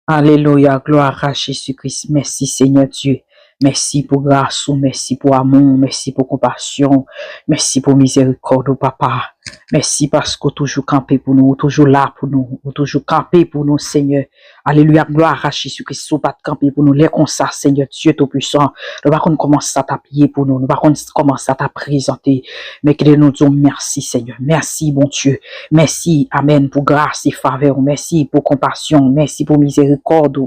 Alléluia, gloire à Jésus-Christ. Merci Seigneur Dieu. Merci pour grâce, merci pour amour, merci pour compassion, merci pour miséricorde, papa. Merci parce que toujours campé pour nous, toujours là pour nous, toujours campé pour nous, Seigneur. Alléluia, gloire à Jésus-Christ, pas de camper pour nous, les comme ça, Seigneur Dieu Tout-Puissant. Nous va commencer à t'appuyer pour nous, nous va commencer à te présenter, mais que nous disons merci, Seigneur. Merci, bon Dieu. Merci, amen, pour grâce et faveur. Merci pour compassion. Merci pour miséricorde.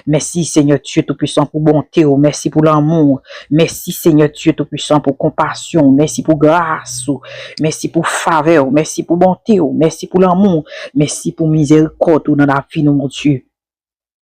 Merci, Seigneur Dieu Tout-Puissant, pour bonté. Merci pour l'amour. Merci, Seigneur Dieu Tout-Puissant, pour compassion. Merci pour grâce. Merci pour faveur. Merci pour bonté. Merci pour l'amour. Merci pour miséricorde dans la vie, mon Dieu.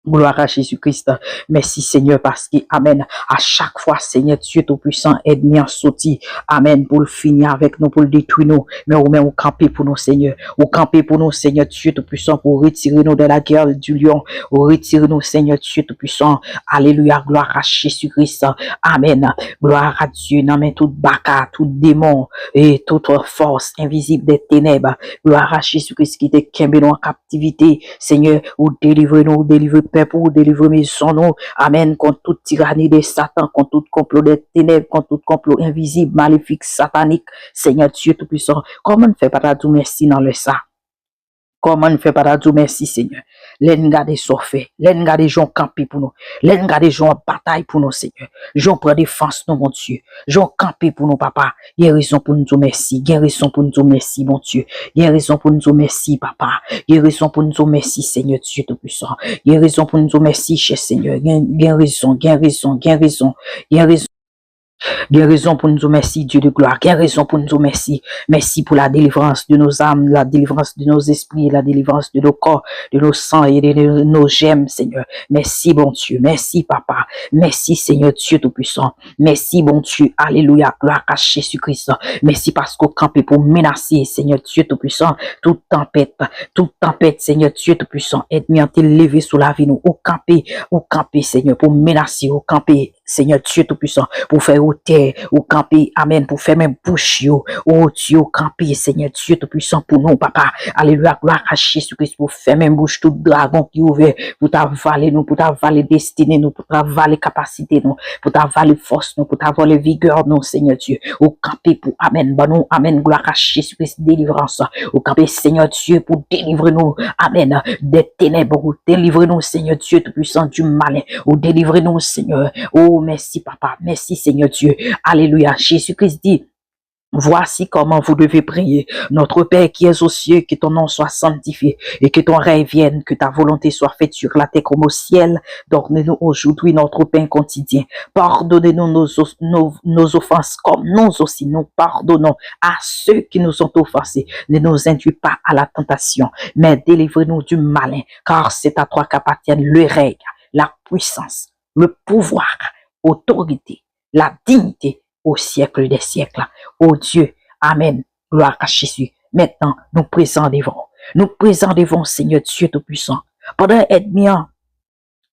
Gloire à Jésus-Christ. Merci Seigneur parce que, amen, à chaque fois, Seigneur Dieu Tout-Puissant, aide-moi à sortir, amen, pour le finir avec nous, pour le détruire nous, mais au même au camper pour nous, Seigneur, au camper pour nous, Seigneur Dieu Tout-Puissant, pour retirer nous de la guerre du lion, pour retirer nous, Seigneur Dieu Tout-Puissant, alléluia, gloire à Jésus-Christ, amen, gloire à Dieu, amen, toute baka, tout démon, et toute force invisible des ténèbres, gloire à Jésus-Christ qui te kembe nous en captivité, Seigneur, ou délivre pour délivrer mes sons, amen, contre toute tyrannie de Satan, contre tout complot des ténèbres, contre tout complot invisible, maléfique, satanique, Seigneur Dieu Tout-Puissant. Comment ne fait pas tout merci dans le ça? Comment ne fait pas tout merci, Seigneur? L'en garde fait, l'en garde gens campé pour nous, l'en garde gens bataille pour nous, Seigneur. J'en prends défense, nous, mon Dieu. J'en campé pour nous, papa. Il y a raison pour nous dire merci. Il y a raison pour nous dire merci, mon Dieu. Il y a raison pour nous dire merci, papa. Il y a raison pour nous dire merci, Seigneur Dieu Tout-Puissant. Il y a raison pour nous dire merci, cher Seigneur. Il y a raison, il y a raison, il y a raison, il y a raison. Il y a raison pour nous dire merci, Dieu de gloire. Il y a raison pour nous dire merci. Merci pour la délivrance de nos âmes, la délivrance de nos esprits, la délivrance de nos corps, de nos sangs et de nos gemmes, Seigneur. Merci, bon Dieu. Merci, papa. Merci, Seigneur Dieu Tout-Puissant. Merci, bon Dieu. Alléluia. Gloire à Jésus-Christ. Merci parce qu'au campé pour menacer, Seigneur Dieu Tout-Puissant, toute tempête, Seigneur Dieu Tout-Puissant. Aide-moi à te lever sous la vie, nous. Au campé, Seigneur, pour menacer, au campé, Seigneur Dieu Tout-Puissant, pour faire au terre, au camper, amen, pour faire même bouche, oh Dieu, au camper, Seigneur Dieu Tout-Puissant, pour nous, papa, alléluia, gloire à Jésus-Christ, pour faire même bouche tout dragon qui ouvert, pour t'avaler nous, pour t'avaler destinée nous, pour t'avaler capacité nous, pour t'avaler force nous, pour t'avaler vigueur nous, Seigneur Dieu, au camper pour, amen, bah nous, amen, gloire à Jésus-Christ, délivrance, au camper, Seigneur Dieu, pour délivrer nous, amen, des ténèbres, pour délivrer nous, Seigneur Dieu Tout-Puissant, du malin, ou délivrer nous, Seigneur, oh, merci, papa. Merci, Seigneur Dieu. Alléluia. Jésus-Christ dit, voici comment vous devez prier. Notre Père qui es aux cieux, que ton nom soit sanctifié et que ton règne vienne, que ta volonté soit faite sur la terre comme au ciel. Donne-nous aujourd'hui notre pain quotidien. Pardonnez-nous nos offenses comme nous aussi nous pardonnons à ceux qui nous ont offensés. Ne nous induis pas à la tentation, mais délivre-nous du malin, car c'est à toi qu'appartiennent le règne, la puissance, le pouvoir, autorité, la dignité au siècle des siècles. Oh Dieu, amen, gloire à Jésus. Maintenant, nous présentons, Seigneur Dieu Tout-Puissant. Pendant aide-moi,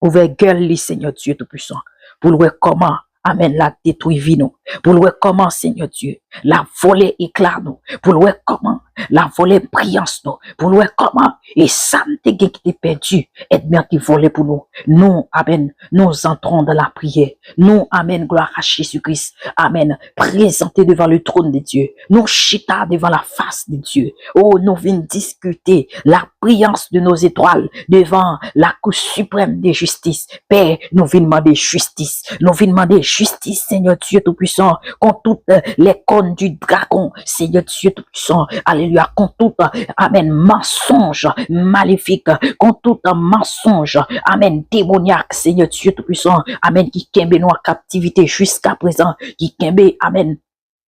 ouvert gueule, Seigneur Dieu Tout-Puissant, pour le voir comment, amen, la détruire vie nous, pour le voir comment, Seigneur Dieu, la voler éclat nous, pour le voir comment, la voler brillance nous, pour le voir comment, et ça qui est perdu, aide-moi qui voler pour nous. Nous, amen, nous entrons dans la prière. Nous, amen, gloire à Jésus-Christ, amen, présentés devant le trône de Dieu. Nous chita devant la face de Dieu. Oh, nous venons discuter la brillance de nos étoiles devant la cour suprême de justice. Père, nous venons demander justice. Nous venons demander justice, Seigneur Dieu Tout-Puissant, contre toutes les cornes du dragon, Seigneur Dieu Tout-Puissant, alléluia, contre tout, amen, mensonge maléfique, contre tout mensonge, amen, démoniaque, Seigneur Dieu Tout-Puissant, amen, qui kembe nous en captivité jusqu'à présent, qui kembe, amen,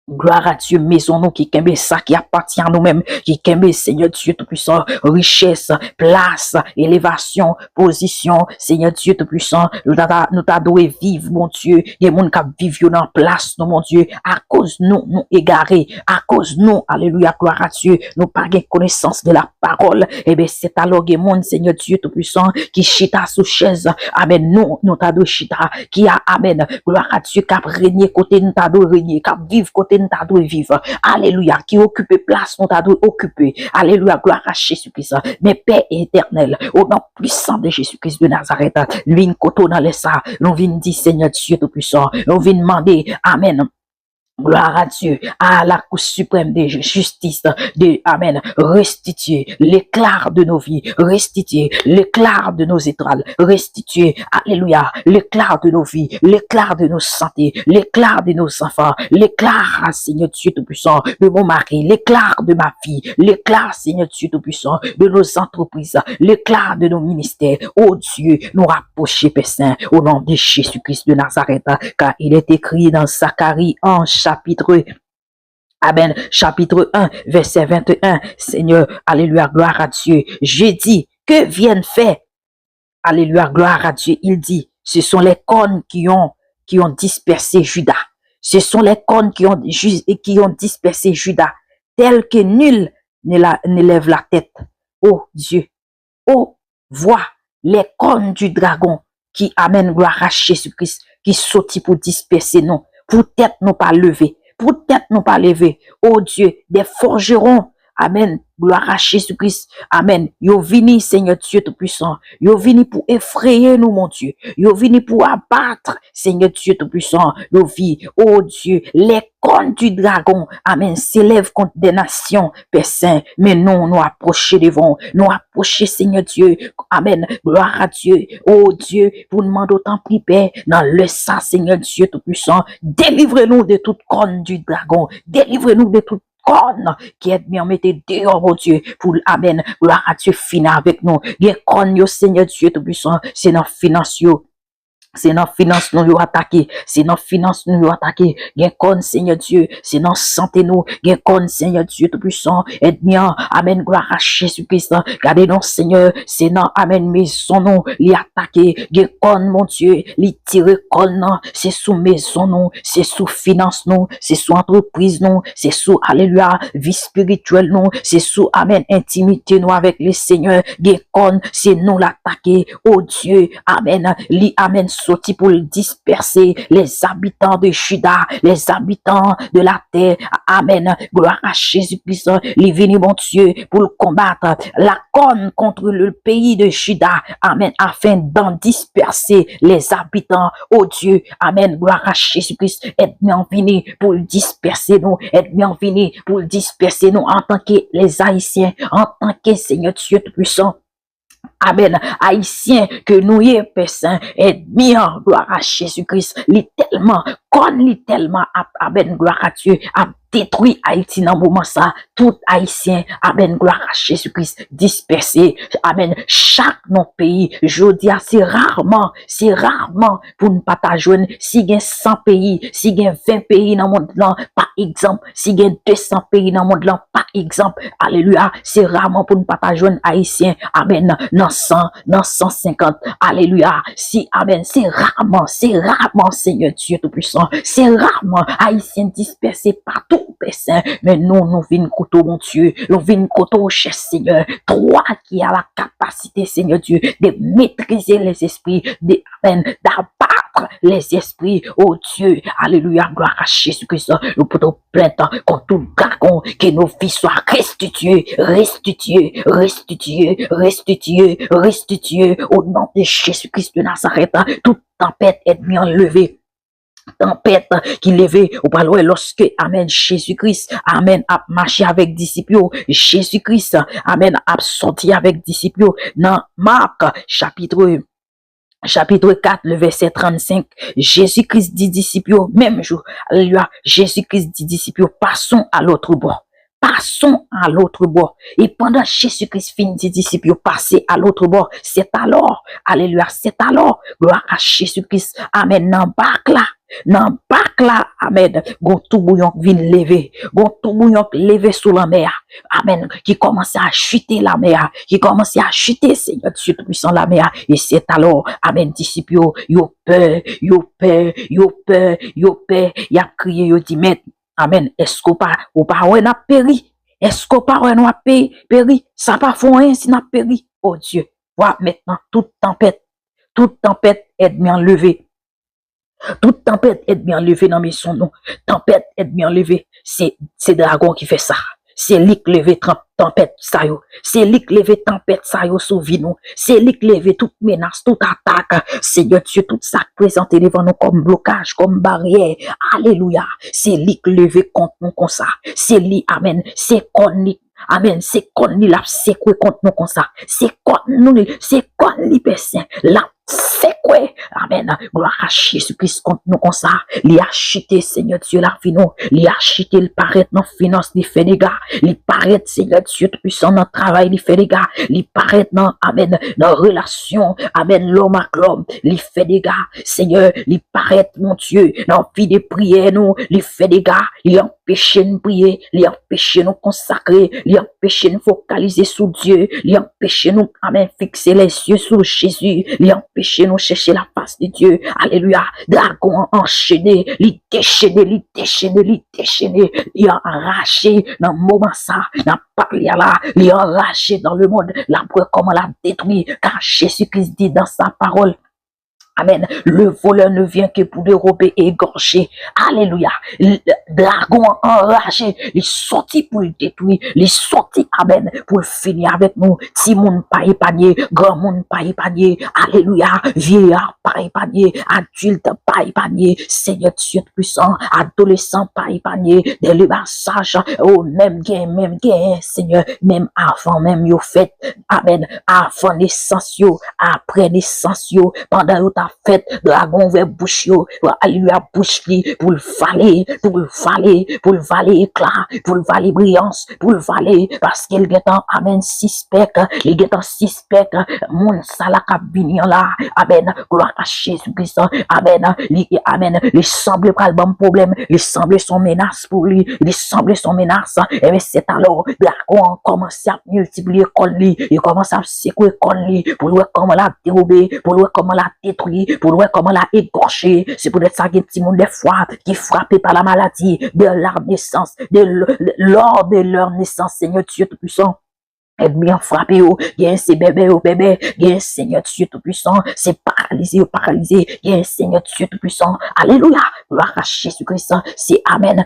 gloire à Dieu, maison nous, qui kembe ça qui appartient à nous-mêmes, qui kembe, Seigneur Dieu Tout-Puissant, richesse, place, élévation, position, Seigneur Dieu Tout-Puissant, nous t'adoué vivre, mon Dieu, des gens qui vivent dans place, nous, mon Dieu, à cause nous égarés, à cause nous, alléluia, gloire à Dieu, nous pas de connaissance de la parole, et bien c'est alors que mon Seigneur Dieu Tout-Puissant, qui chita sous chaise, amen, nous t'adoué chita, qui a, amen, gloire à Dieu, qui a régné côté nous t'adoué régné, qui a vivre côté côté nous t'a vivre. Alléluia, qui occupe place nous t'a occuper. Alléluia, gloire à Jésus-Christ. Mais Père éternel, au nom puissant de Jésus-Christ de Nazareth, nous venons dans les ça, nous venons dire Seigneur Dieu Tout-Puissant, nous venons demander, Amen. Gloire à Dieu, à la Cour suprême de justice, de, Amen, restituer l'éclat de nos vies, restituer l'éclat de nos étoiles, restituer, alléluia, l'éclat de nos vies, l'éclat de nos santé, l'éclat de nos enfants, l'éclat, Seigneur Dieu Tout-Puissant, de mon mari, l'éclat de ma fille, l'éclat, Seigneur Dieu Tout-Puissant, de nos entreprises, l'éclat de nos ministères. Oh Dieu, nous rapprocher, Père Saint, au nom de Jésus-Christ de Nazareth, car il est écrit dans Zacharie en chapitre, Amen, chapitre 1, verset 21, Seigneur, alléluia, gloire à Dieu. Je dis, que viennent faire? Alléluia, gloire à Dieu. Il dit, ce sont les cornes qui ont dispersé Judas. Ce sont les cornes qui ont dispersé Judas, tel que nul ne lève la tête. Oh Dieu, oh, vois les cornes du dragon qui amènent gloire à Jésus-Christ, qui sortit pour disperser nous. Pour tête nous pas lever, pour tête nous pas lever. Oh Dieu, des forgerons, amen, gloire à Jésus-Christ, amen. Yo vini, Seigneur Dieu Tout-Puissant, yo vini pour effrayer nous, mon Dieu, yo vini pour abattre, Seigneur Dieu Tout-Puissant, yo vi, oh Dieu, les cornes du dragon, amen, s'élèvent contre des nations, Père Saint, mais non, nous approcher devant, nous approcher, Seigneur Dieu, amen, gloire à Dieu, oh Dieu, pour demander autant de Père, dans le sang, Seigneur Dieu Tout-Puissant, délivrez-nous de toute corne du dragon, délivrez-nous de toute corne qui est bien mettez dehors, mon Dieu, pour amen, gloire à Dieu, finir avec nous, bien corne, yo, Seigneur Dieu Tout-Puissant, c'est dans finance, c'est dans finance nous yo attaqué, c'est dans finance nous yo attaqué, gen kon Seigneur Dieu, c'est dans santé nous, gen kon Seigneur Dieu Tout-Puissant, aide-moi, amen, gloire à Jésus-Christ, gardez nous Seigneur, c'est dans, amen, maison nous, li attaqué, gen kon mon Dieu, li tire kon non, c'est sous maison nous, c'est sous finance nous, c'est sous entreprise nous, c'est sous, alléluia, vie spirituelle nous, c'est sous, amen, intimité nous avec le Seigneur, gen kon, c'est nous l'attaquer, oh Dieu, amen, li, amen, sorti pour disperser les habitants de Juda, les habitants de la terre. Amen. Gloire à Jésus-Christ. Les venus, mon Dieu, pour combattre la corne contre le pays de Juda. Amen. Afin d'en disperser les habitants. Oh Dieu. Amen. Gloire à Jésus-Christ. Aide-moi venir pour disperser nous. Aide-moi venir pour disperser nous en tant que les Haïtiens, en tant que Seigneur Dieu Tout-Puissant. Amen. Haïtien que nous y est, Père Saint, et bien, gloire à Jésus-Christ, littéralement, amen, gloire à Dieu, a détruit Haïti dans le moment ça, tout Haïtien, amen, gloire à Jésus-Christ, dispersé, amen, chaque non pays, je dis, c'est rarement pour ne pas joindre, si il y a 100 pays, si il y a 20 pays dans le monde là, par exemple, si il y a 200 pays dans le monde là, par exemple, alléluia, c'est rarement pour ne pas joindre Haïtien, amen, dans 100, dans 150, alléluia, si, amen, c'est rarement, Seigneur Dieu Tout-Puissant, c'est rarement Haïtien dispersé partout, Père Saint, mais nous venons couteau, mon Dieu, nous venons couteau, cher Seigneur, toi qui as la capacité, Seigneur Dieu, de maîtriser les esprits, d'abattre les esprits, oh Dieu, alléluia, gloire à Jésus-Christ, nous pouvons plaindre contre tout dragon, que nos vies soient restituées, au nom de Jésus-Christ de Nazareth, toute tempête est bien enlevée. Tempête qui levait au palois lorsque, amen, Jésus-Christ, amen, a marché avec disciples, Jésus-Christ, amen, a sorti avec disciples, dans Marc, chapitre 4, le verset 35, Jésus-Christ dit disciples, même jour, alléluia, Jésus-Christ dit disciples, passons à l'autre bord. Passons à l'autre bord. Et pendant Jésus-Christ finit des disciples passer à l'autre bord, c'est alors, alléluia, c'est alors, gloire à Jésus-Christ, amen, nan bak là, amen, gon tout bouillon vient lever, gon tout bouillon lever sous la mer, amen, qui commence à chuter la mer, Seigneur Dieu Tout-Puissant la mer, et c'est alors, amen, disciples, yo peur, y a crié, yo dit, mais, amen, est-ce qu'on pas, on a péri? Est-ce qu'on pas, on a péri? Ça pas font rien si n'a péri. Oh Dieu, voilà maintenant, toute tempête est bien levée. Toute tempête est bien levée dans mes sons, non. Tempête est bien levée. C'est dragon qui fait ça. C'est lui qui lève tempête ça yo. C'est lui qui lève tempête ça yo sous vie nous. C'est lui qui lève toute menace, toute attaque. Seigneur Dieu, tout ça présenté devant nous comme blocage, comme barrière. Alléluia. C'est lui qui lève contre nous comme ça. C'est lui, amen. C'est qu'on lui. Amen. C'est qu'on lui la secoué contre nous comme ça. C'est qu'on lui personne. La secoué. Amen. Gloire à Jésus-Christ contre nous comme ça. Li a acheté, Seigneur Dieu, la fino. Li a acheté, il paraît dans finance, il fait des gars. Il paraît, Seigneur Dieu, tout puissant dans le travail, il fait des gars. Il paraît dans, amen, dans relation, amen, l'homme à l'homme, il fait des gars. Seigneur, il paraît, mon Dieu, dans vie de prière, nous, il fait des gars. Il empêche nous prier, il empêche nous consacrer, il empêche nous focaliser sur Dieu, il empêche nous, amen, fixer les yeux sur Jésus, il empêche nous chercher la face de Dieu. Alléluia. Dragon enchaîné, il déchaîné, il a arraché dans le moment ça, dans parler là, il a arraché dans le monde, la preuve comment l'a détruit, car Jésus-Christ dit dans sa parole. Amen. Le voleur ne vient que pour dérober et égorger. Alléluia. Le dragon enragé, il sorti pour le détruire. Il sorti, amen, pour finir avec nous. Si moun pas épargné, grand monde pas épargné. Alléluia. Vieillard pas épargné. Adulte pas épargné. Seigneur Dieu puissant. Adolescent pas épargné. Des levasages. Oh, même gain, Seigneur. Même avant, même yo fait. Amen. Avant naissance yo. Après naissance yo. Pendant yo fait dragon vers bouche yo, alléluia bouche li pour le valer éclat, pour le valer brillance, pour le valer parce qu'il est en amen suspect, il est en suspect mon sala kabini là, amen, gloire à Jésus-Christ, amen, il semble pas le bon problème, il semble son menace pour lui, il semble son menace, et bien c'est alors dragon commence à multiplier comme lui, il commence à secouer comme lui, pour voir comment la dérober, pour voir comment la détruire, pour voir comment la égorger. C'est pour être ça qu'il y a petit monde des fois qui est frappé par la maladie de leur naissance, lors de leur naissance, Seigneur Dieu Tout-Puissant. Et bien frappé, bien c'est bébé, bien Seigneur Dieu Tout-Puissant, c'est paralysé, bien Seigneur Dieu Tout-Puissant, alléluia, gloire à Jésus-Christ, c'est amen,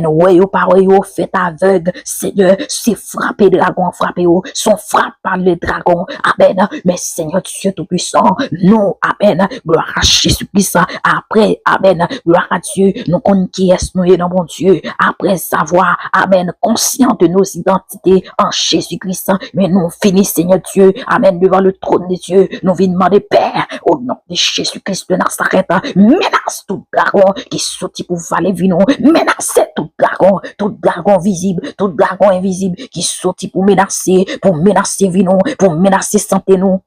ouais, parole, fait aveugle, Seigneur, c'est frappé, dragon, frappé, sont frappés par le dragon, amen, mais Seigneur Dieu Tout-Puissant, nous, amen, gloire à Jésus-Christ, après, amen, gloire à Dieu, nous connaissons qui est nous dans mon Dieu, après savoir, amen, conscient de nos identités en Jésus-Christ. Mais nous finissons, Seigneur Dieu, amen, devant le trône de Dieu, nous venons demander, Père, au nom de Jésus-Christ de Nazareth, menace tout dragon qui sortit pour valer vino, menace tout dragon visible, tout dragon invisible qui sortit pour menacer vino, pour menacer santé nous.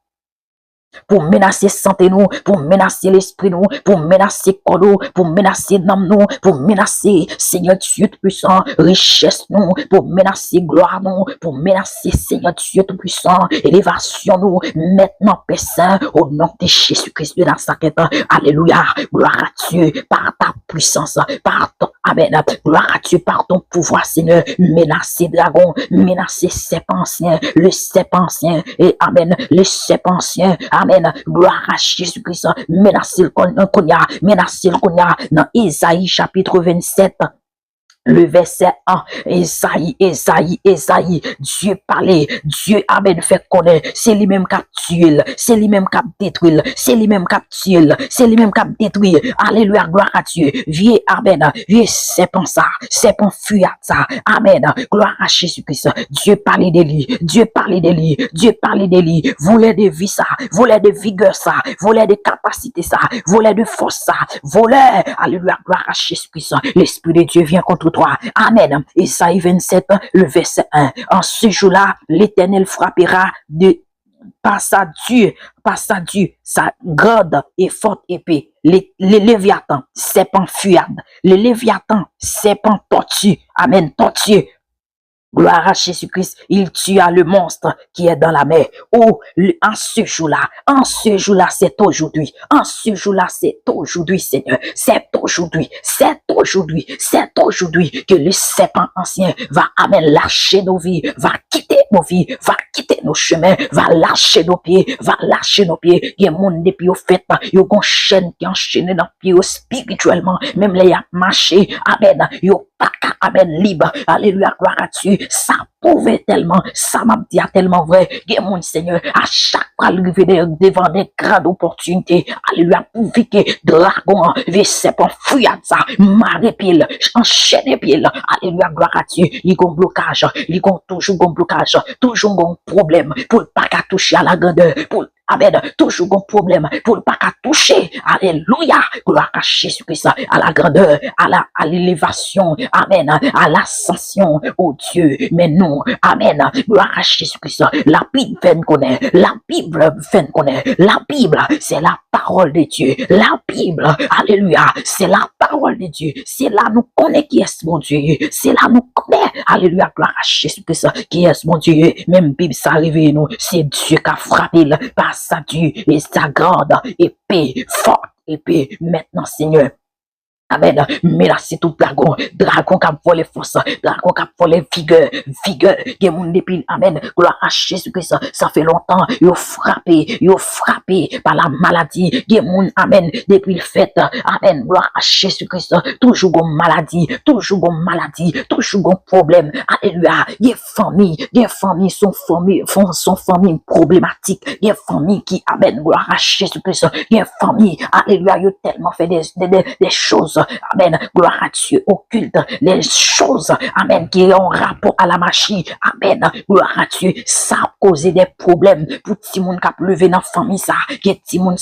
Pour menacer santé nous, pour menacer l'esprit nous, pour menacer corps nous, pour menacer l'âme nous, pour menacer Seigneur Dieu Tout-Puissant, richesse nous, pour menacer gloire nous, pour menacer Seigneur Dieu Tout-Puissant, élévation nous, maintenant Père Saint, au nom de Jésus-Christ de Nazareth, alléluia, gloire à Dieu, par ta puissance, par ton, amen, gloire à Dieu, par ton pouvoir Seigneur, menacer dragon, menacer serpent ancien, le serpent ancien, et amen, le serpent ancien, amen, gloire à Jésus-Christ, menacez le konya, dans Isaïe chapitre 27, le verset 1, Esaïe, Dieu parlait, Dieu amen, fait connaître, c'est lui-même qui a tué, c'est lui-même qui a détruit, c'est lui-même qui a tué, c'est lui-même qui a détruit, alléluia, gloire à Dieu, vieux amen, vieux serpent ça, serpent fuyat ça, amen, gloire à Jésus-Christ, Dieu parlait de lui, Dieu parlait de lui, voulait de vie ça, voulait de vigueur ça, voulait de capacité ça, voulait de force ça, voulait, alléluia, gloire à Jésus-Christ, l'Esprit de Dieu vient contre toi. Amen. Isaïe 27, le verset 1. En ce jour-là, l'Éternel frappera par sa grande et forte épée. Les léviathans, serpent fuyard. Les léviathans, serpent tortue. Amen. Tortue. Gloire à Jésus-Christ, il tua le monstre qui est dans la mer. Oh, en ce jour-là, c'est aujourd'hui. En ce jour-là, c'est aujourd'hui, Seigneur. C'est aujourd'hui que le serpent ancien va, amen, lâcher nos vies, va quitter nos vies, va quitter nos chemins, va lâcher nos pieds, Il y a monde depuis au fait, il y a une chaîne qui enchaîne dans pied spirituellement, même les a marché, amen, yo pas amen, libre, alléluia, gloire à Dieu, ça pouvait tellement, ça m'a dit tellement vrai, que mon Seigneur, à chaque fois, il venait devant des grandes opportunités, alléluia, pour que dragon, les serpents, fuyat ça, maré pile, enchaîné pile, alléluia, gloire à Dieu, il y a un blocage, il y a toujours un blocage, toujours un problème, pour pas qu'à toucher à la grandeur, pour amen, toujours un problème pour ne pas toucher, alléluia, gloire à Jésus-Christ, à la grandeur, à l'élévation, amen, à l'ascension, oh Dieu, mais non, amen, gloire à Jésus-Christ, la Bible fait connaître, la Bible fait connaître, la Bible, c'est la parole de Dieu, la Bible, alléluia, c'est la parole de Dieu, c'est là nous connaît qui est mon Dieu, c'est là nous connaît, alléluia, gloire à Jésus-Christ, qui est mon Dieu, même Bible ça arrive nous, c'est Dieu qui a frappé par sa Dieu et sa grande épée, forte épée, maintenant Seigneur. Amen. Mais là, c'est tout dragon qui a volé force, dragon qui a volé vigueur, qui est mon depuis, amen. Gloire à Jésus-Christ, ça fait longtemps, yo frappé par la maladie, qui est mon, amen, depuis le fait, amen. Gloire à Jésus-Christ, toujours une maladie, toujours un problème, alléluia. Il y a famille, son famille problématique, il y a famille qui, amen, gloire à Jésus-Christ, il y a famille, alléluia, il a tellement fait des choses, amen, gloire à Dieu, occulte les choses, amen, qui ont rapport à la machine, amen, gloire à Dieu, ça a causé des problèmes pour tout le monde qui a levé dans la famille, ça, qui tout le monde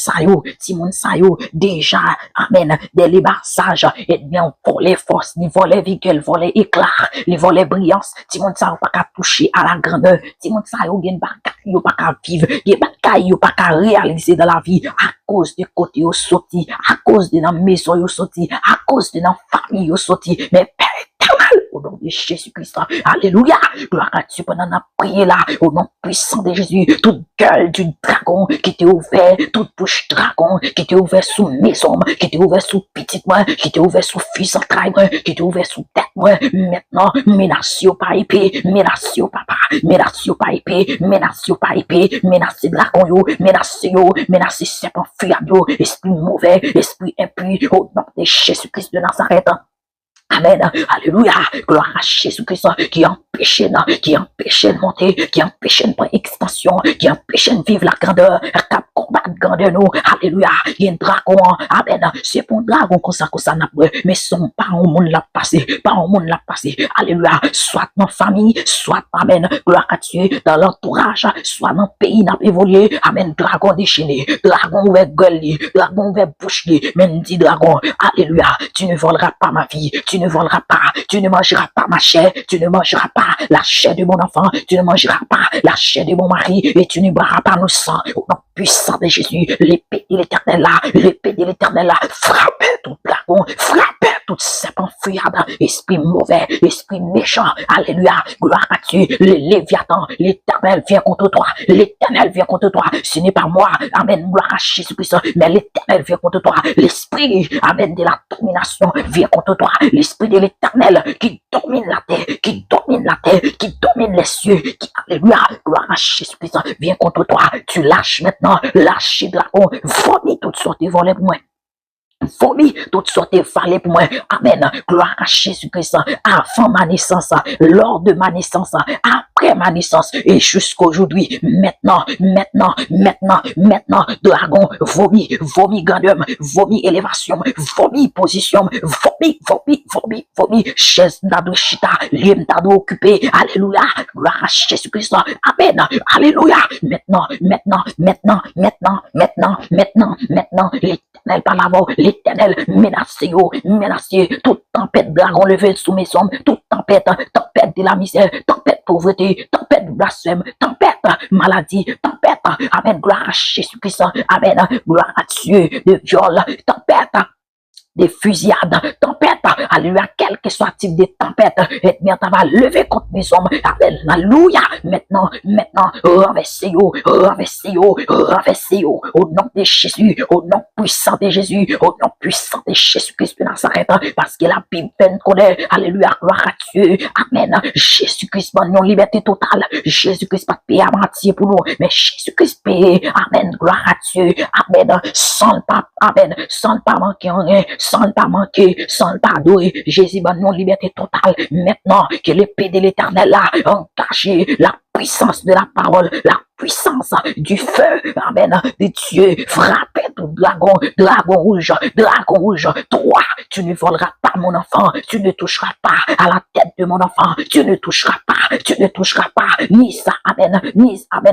sa yo, déjà, amen, des libassages, et bien, voler force, ni voler véhicule, voler éclat, les voler brillance, tout le monde sa yo pas qu'à toucher à la grandeur, tout le monde sa yo, gen bagaille, yo pas qu'à vivre, gen bagaille, yo pas qu'à réaliser dans la vie, à cause de côté yo sorti, à cause de la maison yo sorti, à cause de la famille yo sorti, mais Père éternel, au nom de Jésus-Christ, alléluia, gloire à Dieu, pendant la prière là, au nom puissant de Jésus, toute gueule du dragon qui t'est ouvert, toute bouche dragon qui t'est ouvert sous maison, qui t'est ouvert sous petite moi, qui t'est ouvert sous fils en train, qui t'est ouvert sous tête moi, maintenant, menace pas épée, menace papa, menace pas épée, menace dragon yo, menace serpent fiable, esprit mauvais, esprit impur, au nom de Jésus-Christ de Nazareth. Amen, alléluia, gloire à Jésus-Christ qui empêche de monter, qui empêche de prendre extension, qui empêche de vivre la grandeur, cap combattre grandeur nous, alléluia, il y a un dragon, amen, c'est pour un dragon comme ça n'a pas, mais son pas au monde l'a passé, alléluia, soit dans la famille, soit, amen, gloire à Dieu, dans l'entourage, soit dans le pays n'a pas évolué, amen, dragon déchaîné, dragon ouvert gueule, dragon ouvert bouche, même dit dragon, alléluia, tu ne voleras pas ma vie, tu ne voleras pas, tu ne mangeras pas ma chair, tu ne mangeras pas la chair de mon enfant, tu ne mangeras pas la chair de mon mari, et tu ne boiras pas le sang, au nom puissant de Jésus, l'épée de l'éternel là, frappe tout dragon, frappe tout serpent fuyable, esprit mauvais, esprit méchant, alléluia, gloire à Dieu, le Léviathan, l'éternel vient contre toi, ce n'est pas moi, amen, gloire à Jésus-Christ, mais l'éternel vient contre toi, l'esprit, amen, de la domination vient contre toi, l'esprit de l'éternel qui domine la terre, qui domine les cieux, qui, alléluia, gloire à Jésus-Christ, vient contre toi, tu lâches maintenant, lâche dragon, vomis toutes sortes de volets pour moi. Vomi, toutes sortes de valets pour moi. Amen. Gloire à Jésus-Christ. Avant ma naissance, lors de ma naissance, après ma naissance et jusqu'aujourd'hui. Maintenant. Dragon, vomi grandeur, vomi élévation, vomi position, vomi. Chaise d'ado chita, liem d'ado occupé. Alléluia. Gloire à Jésus-Christ. Amen. Alléluia. Maintenant. L'éternel par l'avant, l'éternel menacé, toute tempête dragon levé sous mes hommes, toute tempête de la misère, tempête pauvreté, tempête blasphème, tempête maladie, tempête, amen, gloire à Jésus-Christ, amen, gloire à Dieu, de viol, tempête des fusillades, tempêtes, alléluia, quel que soit type de tempête, et bien, tu vas lever contre mes hommes, alléluia, maintenant, renversez-vous, au nom de Jésus, au nom puissant de Jésus, au nom puissant de Jésus-Christ de Nazareth, parce que la Bible connaît, alléluia, gloire à Dieu, amen, Jésus-Christ, bonne liberté totale, Jésus-Christ, pas de paix à mentir pour nous, mais Jésus-Christ, paix, amen, gloire à Dieu, amen, sans le pas, amen, sans le pas manquer en rien, sans le pas manquer, sans le pas doué, Jésus, bonne liberté totale, maintenant, que l'épée de l'éternel là, engagé la puissance de la parole, la puissance du feu, amen, de Dieu, frappez tout dragon rouge, toi, tu ne voleras pas mon enfant, tu ne toucheras pas à la tête de mon enfant, tu ne toucheras pas, ni ça, amen,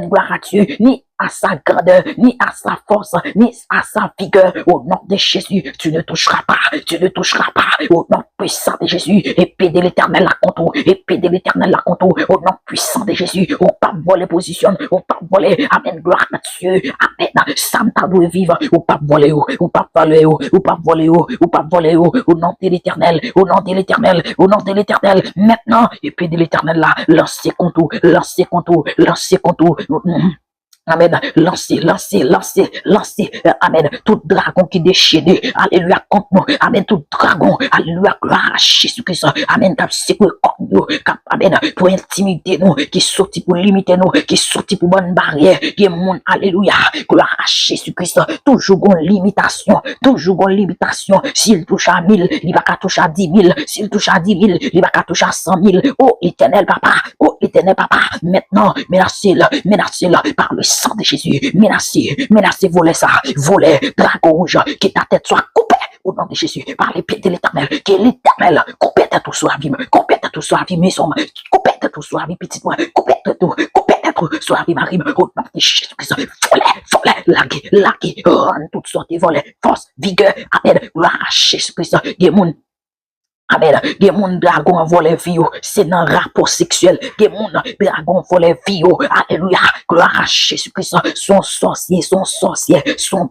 gloire à Dieu, ni à sa grandeur, ni à sa force, ni à sa vigueur, au nom de Jésus, tu ne toucheras pas, au nom puissant de Jésus, épée de l'éternel la contour, au nom puissant de Jésus, on pas voler position, on pas voler, amen, gloire à Dieu, amen, Santa doit vivre, on pas voler, au nom de l'éternel, maintenant, épée de l'éternel là, lancez contour, amen, lancez, amen, tout dragon qui déchaîne, alléluia, contre nous, amen, tout dragon, alléluia, gloire à Jésus-Christ, amen, cap secouer contre nous, amen, pour intimider nous, qui sorti pour limiter nous, qui sorti pour bonne barrière, qui est mon, alléluia, gloire à Jésus-Christ, toujours une limitation, s'il touche à 1000, il va qu'à toucher à 10 000, s'il touche à 10 000, il va qu'à toucher à 100 000, oh, éternel papa, maintenant, menacez-le, par le sang de Jésus, menacez, voler ça, dragon rouge, que ta tête soit coupée au nom de Jésus, par l'épée de l'éternel, que l'éternel coupe tout sur la vie, mes hommes, coupe tout sur la vie, petite moi, coupe tout sur la vie, Marie, au nom de Jésus, voler, laguer, rendre toutes sortes de volets, force, vigueur, amen, gloire à Jésus-Christ, amen. Gen moun dragon volé vie, c'est dans rapport sexuel. Gen moun dragon volé vie, alléluia. Gloire à Jésus-Christ. Son sorcier, son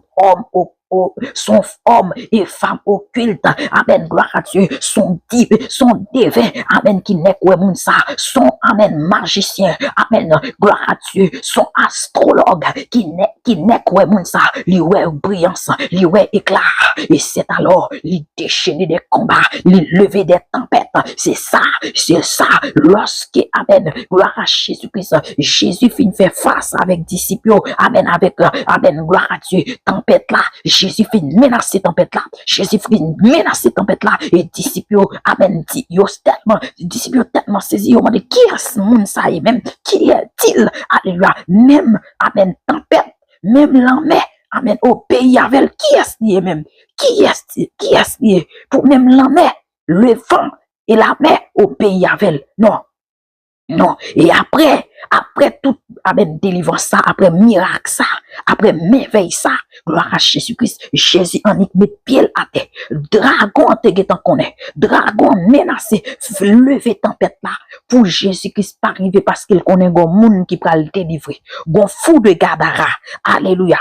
homme et femme occulte. Amen. Gloire à Dieu. Son divin. Amen. Qui n'est quoi moun ça. Son, amen, magicien. Amen. Gloire à Dieu. Son astrologue. Qui n'est quoi moun ça. Li ouais brillance. Li ouais éclat. Et c'est alors, li déchaîner des combats. Li lever des tempêtes. C'est ça. Lorsque, amen, gloire à Jésus-Christ, Jésus finit faire face avec disciples, amen, gloire à Dieu, tempête là, Jésus finit menacer tempête là, et disciples, amen, disciples tellement saisis, on dit, qui est ce monde ça, et même, qui est-il, alléluia, même, amen, tempête, même l'armée, amen, au pays avec, qui est-ce pour même l'armée, le vent et la mer au pays avec. Non. Et après tout, amen, délivrance ça, après miracle ça, après merveille ça, gloire à Jésus-Christ, Jésus en met pied à terre. Dragon te guetant connaît, dragon menacé, lever tempête là, pour Jésus-Christ pas arriver parce qu'il connaît gon monde qui peut le délivrer. Gon fou de Gadara, alléluia,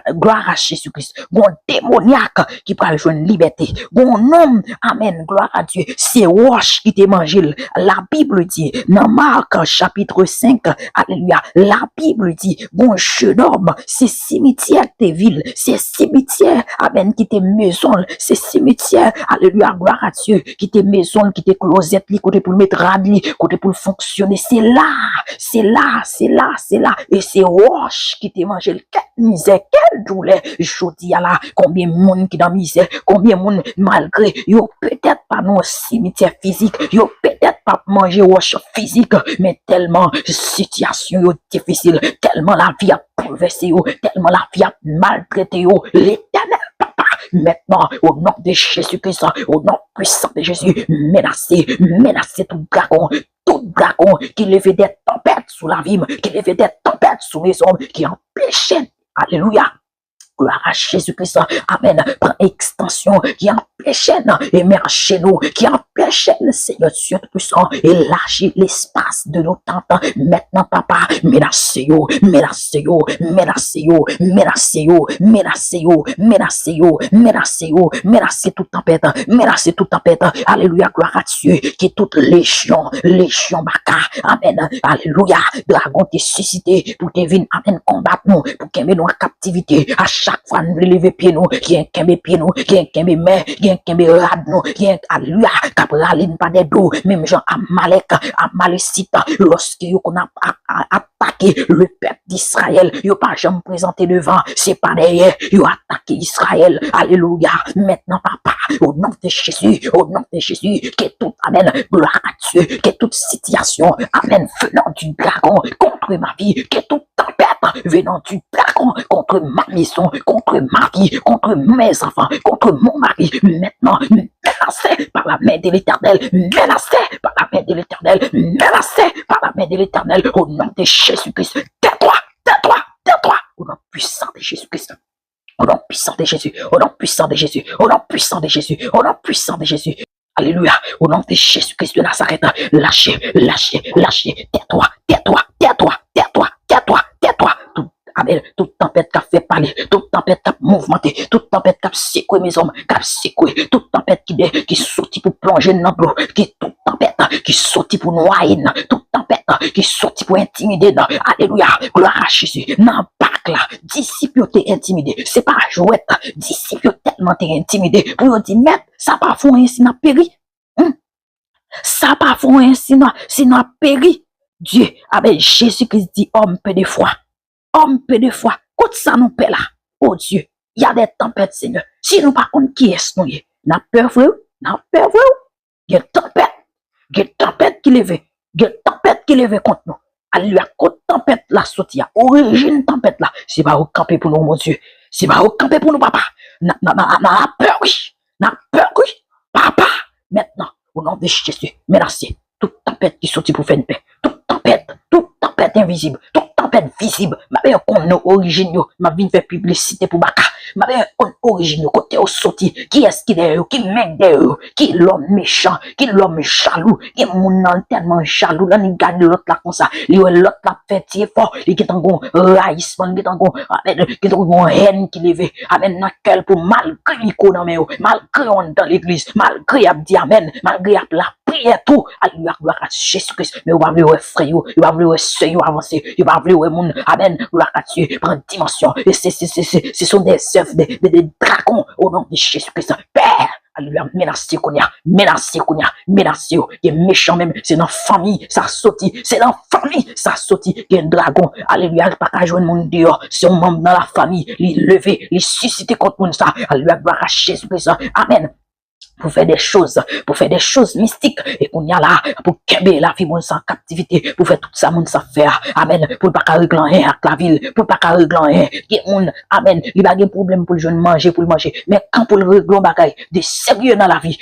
gloire à Jésus-Christ, gon démoniaque qui peut joindre liberté. Gon homme, amen, gloire à Dieu, c'est roche qui te mange. La Bible dit, dans Marc chapitre 5, alléluia, la Bible dit, bon jeune homme, c'est cimetière tes villes, c'est cimetière, amen, qui te maison, c'est cimetière, alléluia, gloire à Dieu, qui te maison, qui te closette, côté pour mettre radli, côté pour fonctionner, c'est là, et c'est roche qui te mange, quelle misère, quelle douleur, je dis à la, combien de monde qui dans misère, combien de monde malgré, yo peut-être pas non cimetière physique, yo peut-être pas manger roche physique, mais tellement situation difficile, tellement la vie a bouleversé, tellement la vie a maltraité, l'éternel papa, maintenant, au nom de Jésus-Christ, au nom puissant de Jésus, menacez tout dragon qui levait des tempêtes sous la vie, qui levait des tempêtes sous mes hommes, qui empêchait, alléluia, gloire à Jésus-Christ, amen, prend extension, qui empêche chaînes, émergez-nous, qui empêche le Seigneur Dieu Tout-Puissant, élargit l'espace de nos tentes. Maintenant, papa, menacez-vous, menacez-vous, menacez-vous, menacez-vous, menacez-vous, menacez-vous, menacez-vous, menacez toute tempête, menacez toute tempête. Alléluia, gloire à Dieu, qui est toute légion, légion baka. Amen. Alléluia, dragon t'es suscité pour te venir, amen, combattre nous, pour qu'il nous en captivité. À chaque fois, nous lever pied nous, qui est qu'un pied nous, qui est qu'un main, qui est qu'un rad nous, qui est, alléluia, capraline pas des dos, même Jean Amalek, Amalécite, lorsque nous a attaqué le peuple d'Israël, yo pas jamais présenté devant, c'est pas derrière, yo attaqué Israël, alléluia, maintenant papa, au nom de Jésus, que tout, amen, gloire à Dieu, que toute situation, amen, venant du dragon contre ma vie, que toute tempête venant du dragon contre ma maison, contre ma vie, contre mes enfants, contre mon mari, maintenant, menacé par la main de l'Éternel, menacé par la main de l'Éternel, menacé par la main de l'Éternel, au nom de Jésus-Christ, tais-toi, tais-toi, tais-toi, au nom puissant de Jésus-Christ. Au nom puissant de Jésus, au nom puissant de Jésus, au nom puissant de Jésus, au nom puissant de Jésus. Alléluia, au nom de Jésus-Christ de Nazareth, lâchez, lâchez, lâchez, tais-toi, tais-toi, tais-toi, tais-toi, tais-toi, tais-toi. Amen, toute tempête qui a fait parler, toute tempête qui a mouvementé, toute tempête qui a secoué mes hommes, qui a secoué, toute tempête qui sortit pour plonger dans l'eau, toute tempête qui sortit pour noyer, toute tempête qui sortit pour intimider. Alléluia, gloire à Jésus. Non, pas là, disciples t'es intimidé, c'est pas jouette, disciples tellement t'es intimidé, pour dire, maître, ça pas fou ainsi n'a péri, ça pas fou ainsi n'a péri. Dieu, avec Jésus-Christ dit, homme peu de foi. Homme peu de foi, quand ça nous paie là, oh Dieu, il y a des tempêtes, Seigneur. Si nous pas compte qui est-ce nous, n'a peur vrai, n'a peur vrai. Il y a une tempête qui lève, il y a une tempête qui lève contre nous. Alléluia, quand tempête là sorti, origine tempête là, c'est pas au camper pour nous, mon Dieu. C'est pas au camper pour nous, papa. N'a peur, oui. N'a peur, oui. Papa, maintenant, au nom de Jésus, merci. Toute tempête qui sortit pour faire une paix. Toute tempête invisible, toute tempête visible, ma bien qu'on nos origines, ma vie fait publicité pour Baka, ma bien qu'on origine, côté au sorti, qui est-ce qui est, qui mène derrière, qui l'homme méchant, qui l'homme jaloux, qui est mon tellement jaloux, là, il gagne l'autre là comme ça, l'autre là fait tirer fort, il est en gon raïsement, il est en gon haine qui lève, amen, dans quel pour malgré l'économie, malgré on dans l'église, malgré a dit amen, malgré la prière tout, alléluia, gloire à Jésus-Christ, mais on va vouloir frère, on va vouloir sœur avancer, on va vouloir moun, amen, gloire à Dieu, prendre dimension, et ce sont des œuvres, des dragons, au nom de Jésus-Christ, Père, alléluia, menacez qu'on y a, qui est méchant même, c'est dans la famille, ça saute, c'est dans la famille, ça saute, il y a un dragon, alléluia, pas qu'à jouer mon dehors, c'est un membre dans la famille, les lever, les susciter contre nous, ça, alléluia, gloire à Jésus-Christ, amen. Pour faire des choses mystiques, et qu'on y a là, pour qu'aimer la vie, mon sans captivité, pour faire tout ça, mon sans faire, amen, pour pas qu'à régler rien avec la ville, pour pas qu'à régler rien, amen, il n'y a pas de problème pour le jeune manger, mais quand pour le régler, bagaille, des sérieux dans la vie,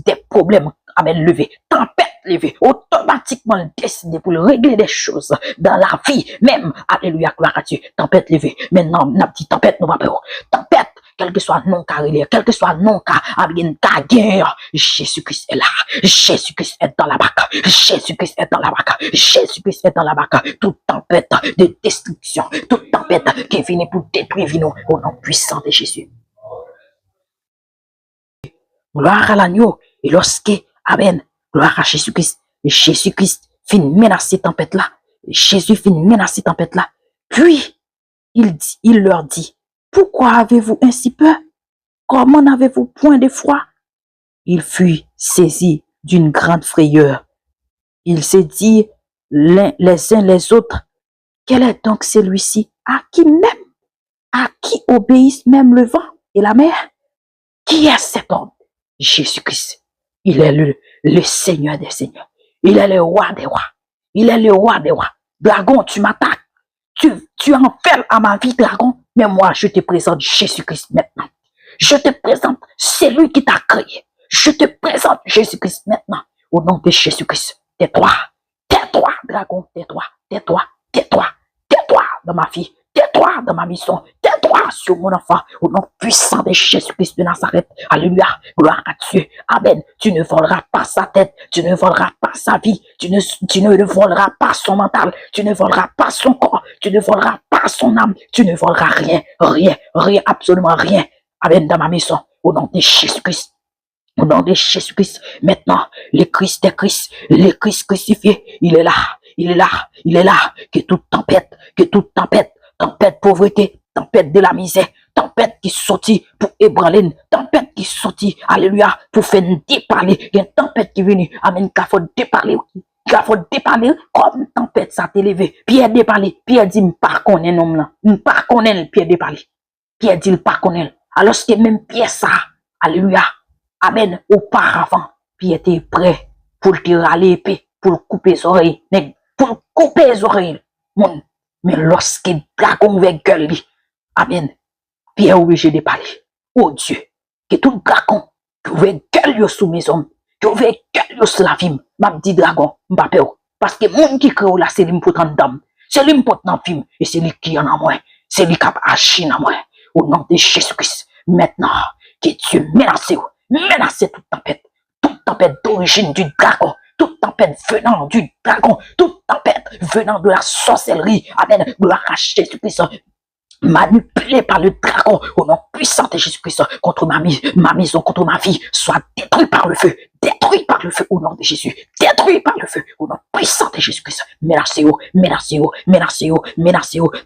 des problèmes, amen, levé, tempête levé, automatiquement décidé pour régler des choses dans la vie, même, alléluia, gloire à Dieu, tempête levé, maintenant, n'a petite tempête, nous va peur, tempête, quel que soit non carré, quel que soit non cas, avec ta guerre, Jésus-Christ est là, Jésus-Christ est dans la barque, Jésus-Christ est dans la barque, Jésus-Christ est dans la barque, toute tempête de destruction, toute tempête qui vient pour détruire nous, au nom puissant de Jésus. Gloire à l'agneau, et lorsque, amen, gloire à Jésus-Christ, Jésus-Christ finit menacer tempête là, Jésus finit menacer tempête là, puis, il leur dit, pourquoi avez-vous ainsi peur? Comment n'avez-vous point de foi? Il fut saisi d'une grande frayeur. Il s'est dit les uns les autres, quel est donc celui-ci à qui obéissent même le vent et la mer? Qui est cet homme? Jésus-Christ. Il est le Seigneur des Seigneurs. Il est le roi des rois. Il est le roi des rois. Dragon, tu m'attaques. Tu en fais à ma vie, dragon. Mais moi, je te présente Jésus-Christ maintenant. Je te présente celui qui t'a créé. Je te présente Jésus-Christ maintenant. Au nom de Jésus-Christ. Tais-toi. Tais-toi, dragon. Tais-toi. Tais-toi. Tais-toi. Tais-toi dans ma vie. Tais-toi dans ma mission. Tais-toi sur mon enfant, au nom puissant de Jésus-Christ de Nazareth. Alléluia, gloire à Dieu. Amen. Tu ne voleras pas sa tête, tu ne voleras pas sa vie, tu ne voleras pas son mental, tu ne voleras pas son corps, tu ne voleras pas son âme, tu ne voleras rien, rien, rien, absolument rien. Amen, dans ma maison, au nom de Jésus-Christ. Au nom de Jésus-Christ, maintenant, le Christ est Christ, le Christ crucifié, il est là, il est là, il est là. Que toute tempête, tempête pauvreté, tempête de la misère, tempête qui sortit pour ébranler, tempête qui sortit, alléluia, pour faire déparler, il y a une tempête qui est venue, amen, qu'il faut déparler, comme tempête ça t'est levé. Pierre déparler, Pierre dit, m'pas connaît l'homme là, m'pas connaît Pierre déparler. Pierre dit, m'pas connaît. Alors que même Pierre ça, alléluia. Amen, auparavant, Pierre était prêt pour le tirer à l'épée, pour le couper les oreilles, pour le couper les oreilles. Mais lorsque le dragon avec gueule, amen, Pierre est obligé de parler. Oh Dieu, que tout dragon qui ouvre gueule sous mes hommes, qui ouvre gueule sur la vie, m'a dit dragon, m'a peur. Parce que mon qui crée là, c'est lui pour tant d'âme, c'est lui pour tant film, et c'est lui qui en a moins, c'est lui qui a agi en moins. Au nom de Jésus-Christ, maintenant, que Dieu menace toute tempête d'origine du dragon, toute tempête venant du dragon, toute tempête venant de la sorcellerie, amen, gloire à Jésus-Christ, manipulé par le dragon, au nom puissant de Jésus-Christ, contre ma maison, contre ma vie, soit détruit par le feu, au nom de Jésus, détruit par le feu, au nom puissant de Jésus-Christ. Menacez-vous,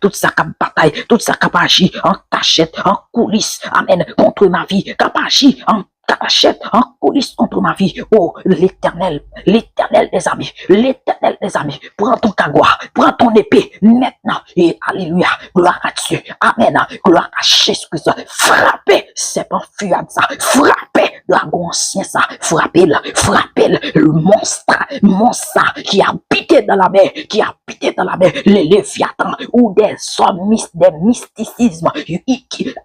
toute sa bataille, toute sa capacité en cachette, en coulisses, amen, contre ma vie, capacité en cachette, en coulisses contre ma vie. Oh, l'éternel des amis, prends ton cagois, prends ton épée, maintenant, et alléluia, gloire à Dieu, amen, gloire à Jésus-Christ, frappez, serpent fuyant ça, frappez, dragon ancien ça, frappez, le monstre qui habitait dans la mer, les léviathans, ou des hommes, des mysticismes,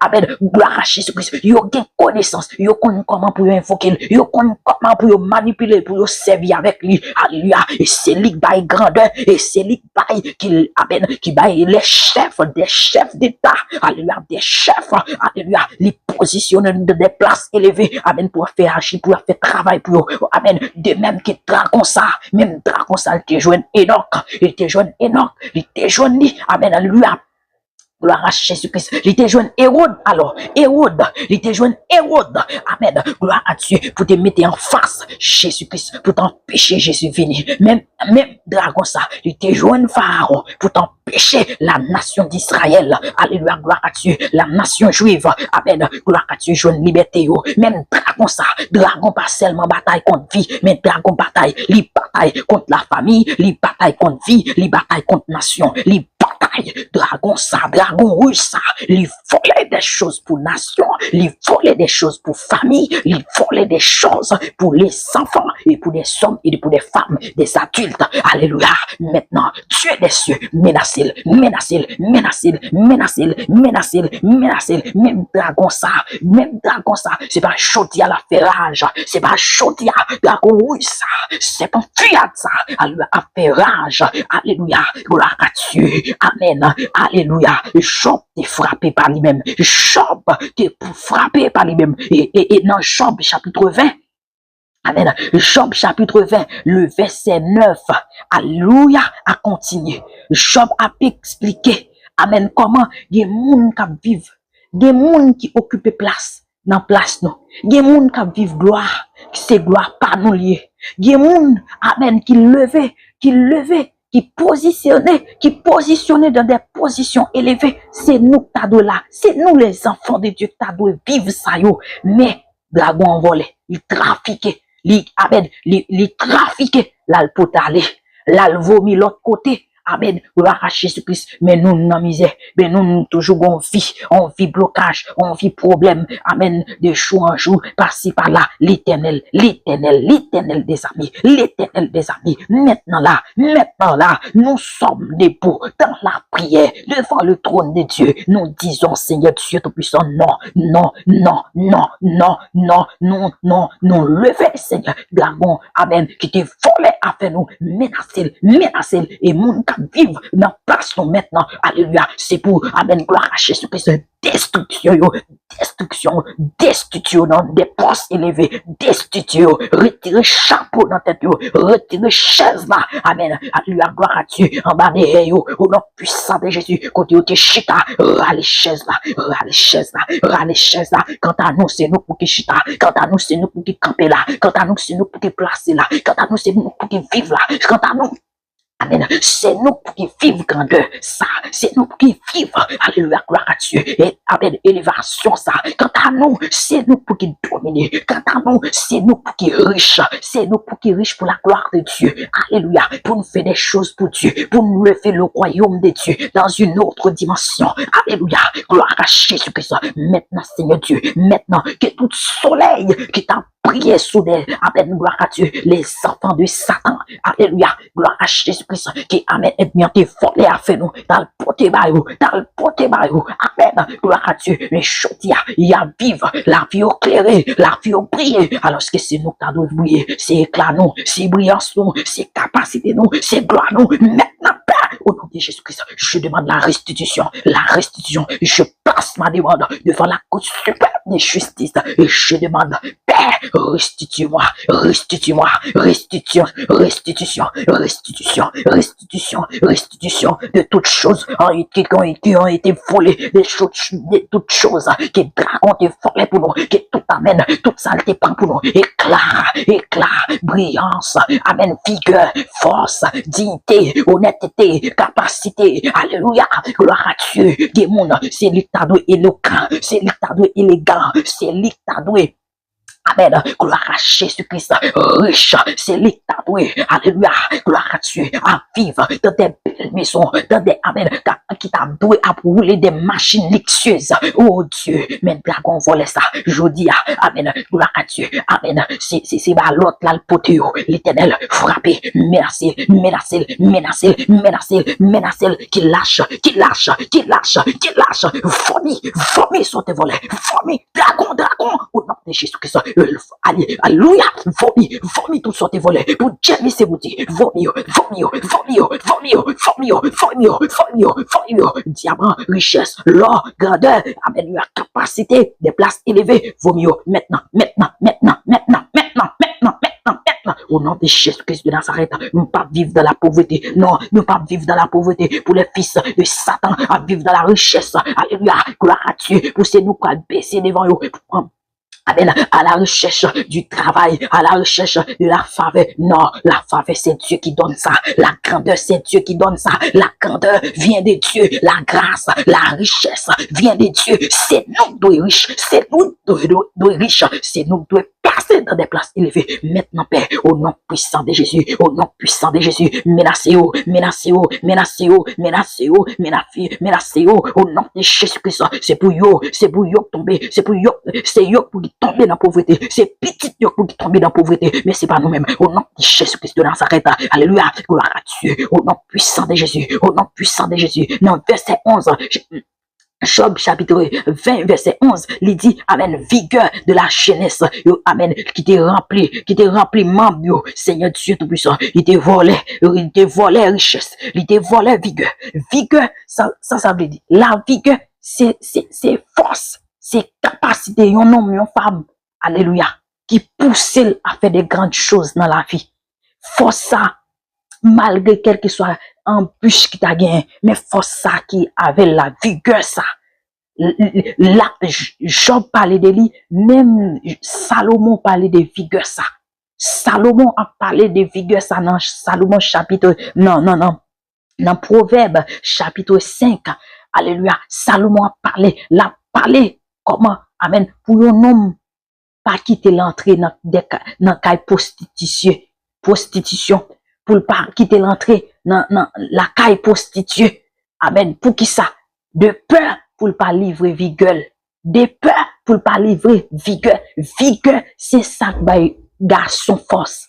amen, gloire à Jésus-Christ, il y a une connaissance, il y a comment pour invoquer, comment pour manipuler, pour servir avec lui. Alléluia. Et c'est lui qui baille grandeur, et c'est lui qui baille les chefs d'État. Alléluia. Des chefs. Alléluia. Les positionner de des places élevées. Amen. Pour faire agir, pour faire travail pour eux. Amen. De même que dragon ça, même dragon ça, il te joint Enoch. Il te joint. Amen. Alléluia. Gloire à Jésus-Christ. Il te joint Hérode. Alors, Hérode. Amen. Gloire à Dieu pour te mettre en face Jésus-Christ, pour t'empêcher Jésus venir. Même dragon ça. Il te joint Pharaon pour t'empêcher la nation d'Israël. Alléluia. Gloire à Dieu. La nation juive. Amen. Gloire à Dieu. Joint liberté. Même dragon ça. Dragon pas seulement bataille contre vie, mais dragon bataille. Il bataille contre la famille. Il bataille contre vie. Il bataille contre nation. Dragon ça, dragon rouge ça, il volait des choses pour nation, il volait des choses pour famille, il volait des choses pour les enfants et pour les hommes et pour les femmes, des adultes. Alléluia. Maintenant, Dieu des cieux, menacez-le. Même dragon ça, c'est pas chaudière la ferrage, c'est pas chaudière, dragon rouge ça, c'est pas fiat ça, alléluia, à ferrage. Alléluia. Gloire à Dieu. Amen. Alléluia. Job est frappé par lui-même. Job est frappé par lui-même. Et dans Job chapitre 20, amen. Job chapitre 20, le verset 9. Alléluia. A continué. Job a expliqué. Amen. Comment des gens qui vivent, des gens qui occupent place dans place nous. Des gens qui vivent gloire, c'est gloire pas nous lié. Des gens, amen, qui levaient, qui positionnait dans des positions élevées, c'est nous qui t'adou là, c'est nous les enfants de Dieu qui t'adou vivre ça yo. Mais dragon envolé, il trafiquait, il trafiquait, là le pot aller, là le vomi l'autre côté. Amen. Gloire à Jésus-Christ. Mais nous, dans misère, mais nous, toujours, on vit blocage, on vit problème. Amen. De jour en jour, par-ci, par-là, l'éternel des amis, Maintenant là, nous sommes debout dans la prière, devant le trône de Dieu. Nous disons, Seigneur Dieu Tout-Puissant, non, levez, Seigneur, dragon, amen, qui te volait afin nous, menacez, et moun ka vivre dans place nous maintenant. Alléluia. C'est pour, amen, gloire à Jésus-Christ. Destruction, destruction, destitution dans des postes élevés, destitution, retirer chapeau dans tête, retirer chaise là, amen, alléluia, gloire à Dieu, en bas des yo, au nom puissant de Jésus, côté où tu chita, râle chaise là, râle chaise là, râle chaise là, quant à nous, c'est nous pour qui chita, quant à nous, c'est nous pour qui camper là, quant à nous, c'est nous pour qui placer là, quant à nous, c'est nous pour qui vivre là, quant à nous, amen. C'est nous qui vivons grandeur, ça. C'est nous qui vivons, alléluia, gloire à Dieu. Et amen, élévation, ça. Quant à nous, c'est nous qui dominer. Quant à nous, c'est nous qui riches. C'est nous qui riches pour la gloire de Dieu. Alléluia, pour nous faire des choses pour Dieu, pour nous lever le royaume de Dieu dans une autre dimension. Alléluia, gloire à Jésus-Christ. Maintenant, Seigneur Dieu, maintenant que tout soleil qui t'a prié sous des, amen, gloire à Dieu, les enfants de Satan. Alléluia, gloire à Jésus-Christ, qui, amen, est bien volé à faire nous, dans le poté baillou, amen, gloire à Dieu, les choses, il y a vivre, la vie au clairé, la vie au briller, alors que c'est nous qui avons briller, c'est éclat nous, c'est brillance nous, c'est capacité nous, c'est gloire nous, maintenant, au nom de Jésus-Christ, je demande la restitution, je passe ma demande devant la Cour suprême de justice, et je demande, Père, restitue-moi, restitution de toutes choses qui ont été volées, de toutes choses qui dragon te volé pour nous, qui tout amène, toute saleté prend pour nous, éclat, brillance, amène vigueur, force, dignité, honnêteté, capacité, alléluia, gloire à Dieu, des mondes, c'est l'ictado éloquent, c'est l'ictado élégant, c'est l'ictado amen, gloire à Jésus-Christ, riche, c'est l'ictadoué, alléluia, gloire à Dieu, à vivre dans des belles maisons, dans des, amen, qui t'a doué à rouler des machines luxueuses, oh Dieu, mais dragon volait ça, je dis, amen, gloire à Dieu, amen, c'est l'autre là, le poteau, l'éternel, frappé, menacé, qui lâche, vomi, sont tes volets, vomi, dragon, au nom de Jésus-Christ, alléluia, vomi tout sorte volé, pour Jésus c'est bouti, vomi, diamant, richesse, l'or, grandeur, amen, la capacité, des places élevées, vomi, maintenant, au nom de Jésus-Christ de Nazareth, nous ne pas vivre dans la pauvreté, non, nous pas vivre dans la pauvreté, pour les fils de Satan, à vivre dans la richesse, alléluia, gloire à Dieu, pour ces nous qui baisser devant eux, amen, à la recherche du travail, à la recherche de la faveur. Non, la faveur, c'est Dieu qui donne ça. La grandeur, c'est Dieu qui donne ça. La grandeur vient de Dieu. La grâce, la richesse vient de Dieu. C'est nous qui sommes riches. C'est nous qui sommes riches. C'est nous qui sommes placés dans des places élevées. Maintenant, Père, au nom puissant de Jésus, menacez-vous, au nom de Jésus-Christ. C'est pour yo tomber, c'est yo pour tomber dans la pauvreté, c'est petit yo pour tomber dans la pauvreté, mais c'est pas nous-mêmes, au nom de Jésus-Christ de Nazareth, alléluia, gloire à Dieu, au nom puissant de Jésus, dans verset 11, Job chapitre 20 verset 11, il dit amen, vigueur de la jeunesse, amen, qui t'est rempli membre, Seigneur Dieu tout puissant, il te volé richesse, il te volé vigueur, ça veut dire la vigueur, c'est force, c'est capacité, un homme, une femme, alléluia, qui pousse à faire des grandes choses dans la vie. Force ça, malgré quel que soit embûche qui t'a gagné, mais force ça qui avait la vigueur ça. Là, Job parlait de lui, même Salomon parlait de vigueur ça. Salomon a parlé de vigueur ça dans Salomon chapitre, dans Proverbe chapitre 5. Alléluia. Salomon a parlé comment, amen, pour un homme pas quitter l'entrée dans la prostitution, pour pas quitter l'entrée dans la caille prostituée. Amen. Pour qui ça? De peur pour pas livrer vigueur. De peur pour pas livrer vigueur. Vigueur, c'est ça que garçon force.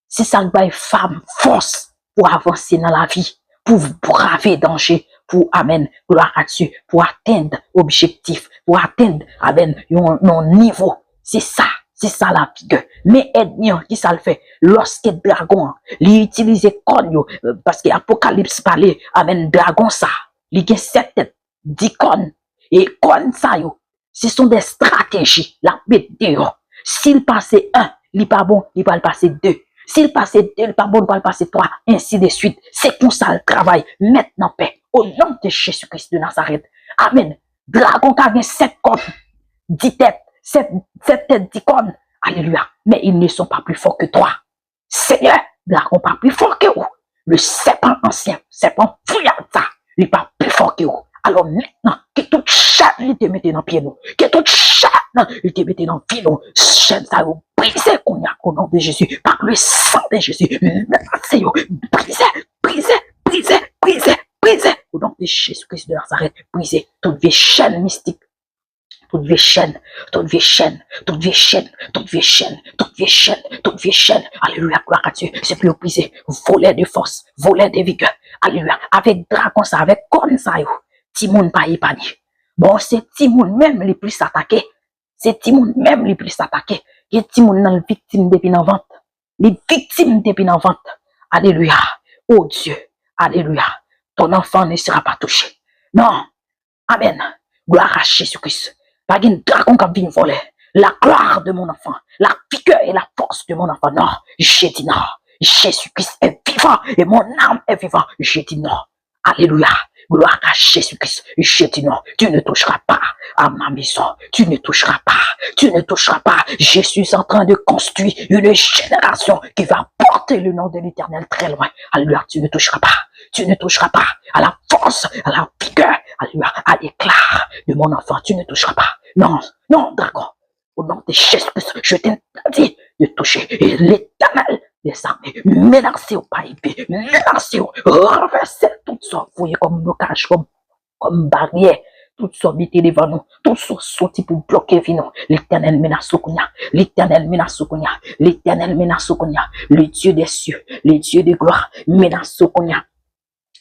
C'est ça que femme force pour avancer dans la vie, pour braver danger, pour, amen, gloire à Dieu, pour atteindre objectif, pour atteindre, amen, non niveau. C'est ça C'est ça la vigueur. Mais ennemi, qui ça le fait? Lorsque dragon, il utilise cornes, parce que Apocalypse parlait, amen, dragon ça. Il y a 7 têtes, 10 cornes. Et cornes ça, ce sont des stratégies, la bête dehors. S'il passait 1, il n'est pas bon, il va le passer 2. S'il passait 2, il n'est pas bon, il va le passer 3, ainsi de suite. C'est comme ça le travail. Maintenant, paix, au nom de Jésus-Christ de Nazareth. Amen. Dragon qui a 7 cornes, 10 têtes, 7 têtes, 10 cornes. Alléluia. Mais ils ne sont pas plus forts que toi. Seigneur, dragon pas plus fort que vous. Le serpent ancien, serpent fouillard, il n'est pas plus fort que vous. Alors maintenant, que toute chaîne, il te mette dans le pied, nous. Que toute chaîne, il te mette dans le pied, nous. Chaîne, ça vous brisez qu'on y a au nom de Jésus. Par le sang de Jésus. Brisez, brisez, brisez, brisez, brisez. Au nom de Jésus-Christ de Nazareth, brisez toute vieille chaîne mystique. Toute vieille chaîne, toute vieille chaîne, toute vieille chaîne, toute vieille chaîne, toute vieille chaîne, toute vieille chaîne. Alléluia, gloire à Dieu. C'est plus briser, voler de force, voler de vigueur. Alléluia. Avec dragon ça, avec corne ça, Timoun pas épani. Bon, c'est Timoun même les plus attaqués. C'est Timoun même les plus attaqués. Et Timoun dans le victime depuis la vente. Les victimes depuis la vente. Alléluia. Oh Dieu. Alléluia. Ton enfant ne sera pas touché. Non. Amen. Gloire à Jésus-Christ. Pas un dragon qui vient voler. La gloire de mon enfant. La vigueur et la force de mon enfant. Non. J'ai dit non. Jésus-Christ est vivant. Et mon âme est vivante. J'ai dit non. Alléluia. Gloire à Jésus-Christ. Je dis non, tu ne toucheras pas à ma maison. Tu ne toucheras pas. Tu ne toucheras pas. Je suis en train de construire une génération qui va porter le nom de l'Éternel très loin. Alléluia, tu ne toucheras pas. Tu ne toucheras pas à la force, à la vigueur, alléluia, à l'éclat de mon enfant. Tu ne toucheras pas. Non, non, dragon. Au nom de Jésus-Christ, je t'interdis de toucher. Et l'Éternel des armées, menacez au pays, menacez au, renversez toutes sortes, vous voyez, comme blocage, comme barrière, toutes sortes mettez devant nous, toutes sortes sorties pour bloquer vino. L'Éternel menace au Kounia, l'Éternel menace au Kounia, l'Éternel menace au Kounia, le Dieu des cieux, le Dieu de gloire, menace au Kounia.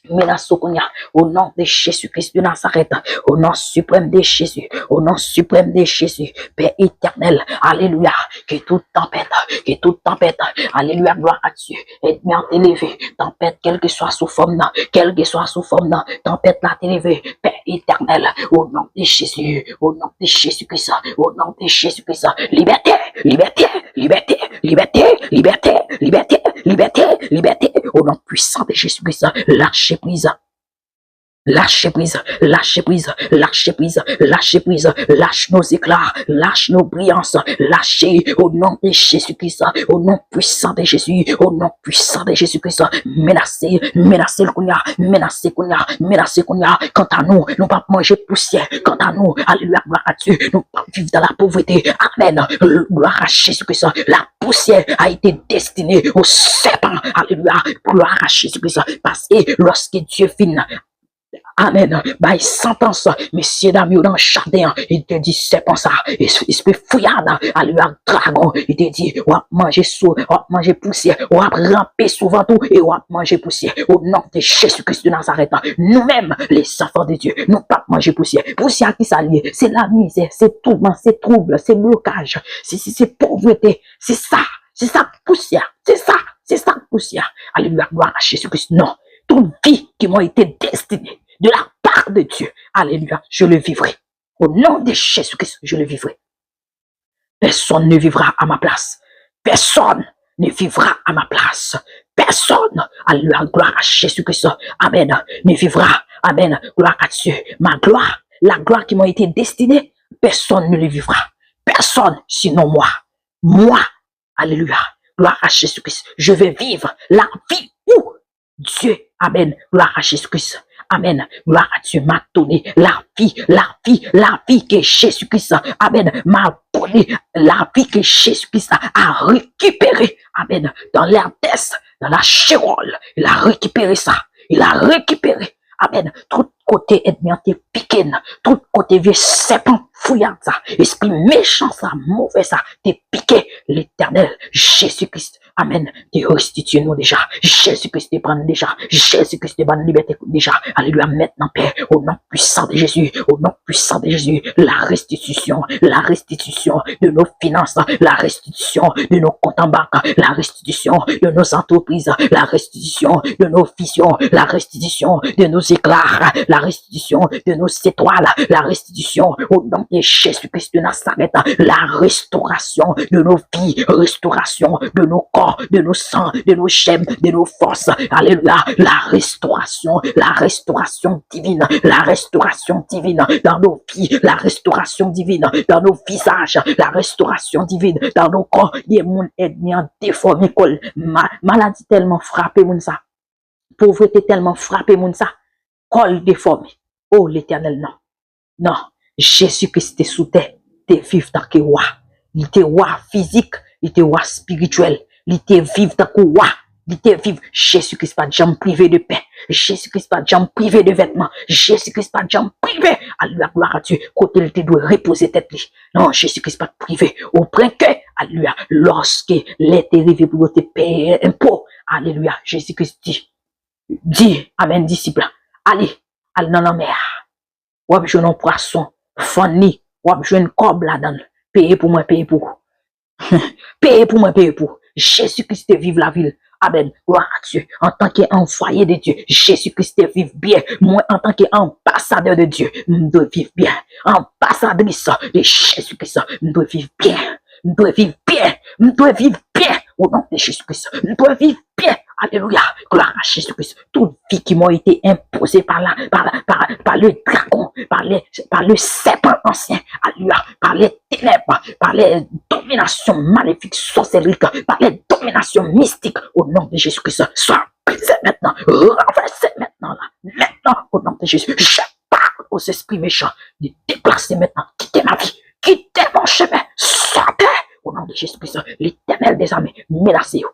Au nom de Jésus-Christ de Nazareth, au nom suprême de Jésus, au nom suprême de Jésus, Père éternel, alléluia, que toute tempête, alléluia, gloire à Dieu, aide-moi à t'élever, tempête, quelle que soit sous forme, tempête là t'élever, Père éternel, au nom de Jésus, au nom de Jésus-Christ, au nom de Jésus-Christ, liberté, liberté, liberté, liberté, liberté, liberté, liberté, liberté, au nom puissant de Jésus-Christ, lâchez prise. Lâchez prise, lâchez prise, lâchez prise, lâchez prise, lâche nos éclats, lâche nos brillances, lâchez au nom de Jésus-Christ, au nom puissant de Jésus, au nom puissant de Jésus-Christ, menacez, menacez le Kounia, menacez Kounia, menacez Kounia. Quant à nous, nous pas manger poussière, quant à nous, alléluia, gloire à Dieu, nous pas vivre dans la pauvreté, amen, gloire à Jésus-Christ, la poussière a été destinée au serpent, alléluia, gloire à Jésus-Christ, parce que lorsque Dieu finit, amen. By sentence, messieurs, dames, dans le jardin, il te dit, c'est pas ça. Esprit fouillard, alléluia, dragon, il te dit, on va manger sous, on va manger poussière, on va ramper souvent tout, et on va manger poussière. Au nom de Jésus-Christ de Nazareth, nous-mêmes, les enfants de Dieu, nous pas manger poussière. Poussière qui s'allie, c'est la misère, c'est tourment, c'est trouble, c'est blocage, c'est pauvreté, c'est ça, poussière, c'est ça, poussière. Alléluia, gloire à Jésus-Christ. Non, toute vie qui m'a été destinée, de la part de Dieu, alléluia, je le vivrai. Au nom de Jésus-Christ, je le vivrai. Personne ne vivra à ma place. Personne ne vivra à ma place. Personne, alléluia, gloire à Jésus-Christ, amen, ne vivra, amen, gloire à Dieu. Ma gloire, la gloire qui m'a été destinée, personne ne le vivra. Personne, sinon moi. Moi, alléluia, gloire à Jésus-Christ. Je vais vivre la vie où Dieu, amen, gloire à Jésus-Christ. Amen. Gloire à Dieu m'a donné la vie que Jésus-Christ, amen, m'a donné la vie que Jésus-Christ a récupéré, amen, dans l'Hadès, dans la Sheol. Il a récupéré ça. Il a récupéré, amen, tout côté ennemi piqué, tout côté vieux serpent fouillard ça, esprit méchant ça, mauvais ça, t'es piqué, l'Éternel, Jésus-Christ, amen, t'es restitué nous déjà, Jésus-Christ te prend déjà, Jésus-Christ te donne liberté déjà, alléluia, maintenant Père, au nom puissant de Jésus, au nom puissant de Jésus, la restitution de nos finances, la restitution de nos comptes en banque, la restitution de nos entreprises, la restitution de nos visions, la restitution de nos éclats, la restitution de nos étoiles, la restitution au nom de Jésus-Christ de Nazareth, la restauration de nos vies, restauration de nos corps, de nos sangs, de nos chaînes, de nos forces, alléluia, la restauration divine dans nos vies, la restauration divine dans nos visages, la restauration divine dans nos corps, des mondes ennemis en déformé, maladie tellement frappé, moun ça, pauvreté tellement frappé, moun ça, col déformé. Oh, l'Éternel, non, Jésus-Christ est sous terre, t'es vivre tant que roi, il était roi physique, il était roi spirituel, il était vivre tant que roi. Il te vivre, Jésus-Christ pas de jambe privé de pain, Jésus-Christ pas de jambe privé de vêtements, Jésus-Christ pas de jambe privé, alléluia, gloire à Dieu, côté il te doit reposer tête li. Non, Jésus-Christ pas de privé, au point que, alléluia, lorsque l'été arrivé pour te payer impôt, alléluia, Jésus-Christ dit, amen, disciple, allez dans la mer, ou avez un poisson, fonni, ou avez un cob là-dedans, payez pour moi, payez pour vous. Payez pour moi, payez pour. Jésus-Christ vive la ville. Amen. Gloire à Dieu. En tant qu'envoyé de Dieu, Jésus-Christ vive bien. Moi, en tant qu'ambassadeur de Dieu, je dois vivre bien. Ambassadrice de Jésus-Christ, je dois vivre bien. Je dois vivre bien. Je dois vivre bien. Au nom de Jésus-Christ, je dois vivre bien. Alléluia. Gloire à Jésus-Christ. Toute vie qui m'a été imposée par le dragon, par le serpent ancien. Alléluia. Par les ténèbres, par les dominations maléfiques, sorcelleries, par les dominations mystiques. Au nom de Jésus-Christ, sois brisé maintenant. Renversé maintenant là. Maintenant, au nom de Jésus, je parle aux esprits méchants de déplacer maintenant. Quittez ma vie. Quittez mon chemin. Sortez. Au nom de Jésus-Christ, l'Éternel des armées, menacez-vous.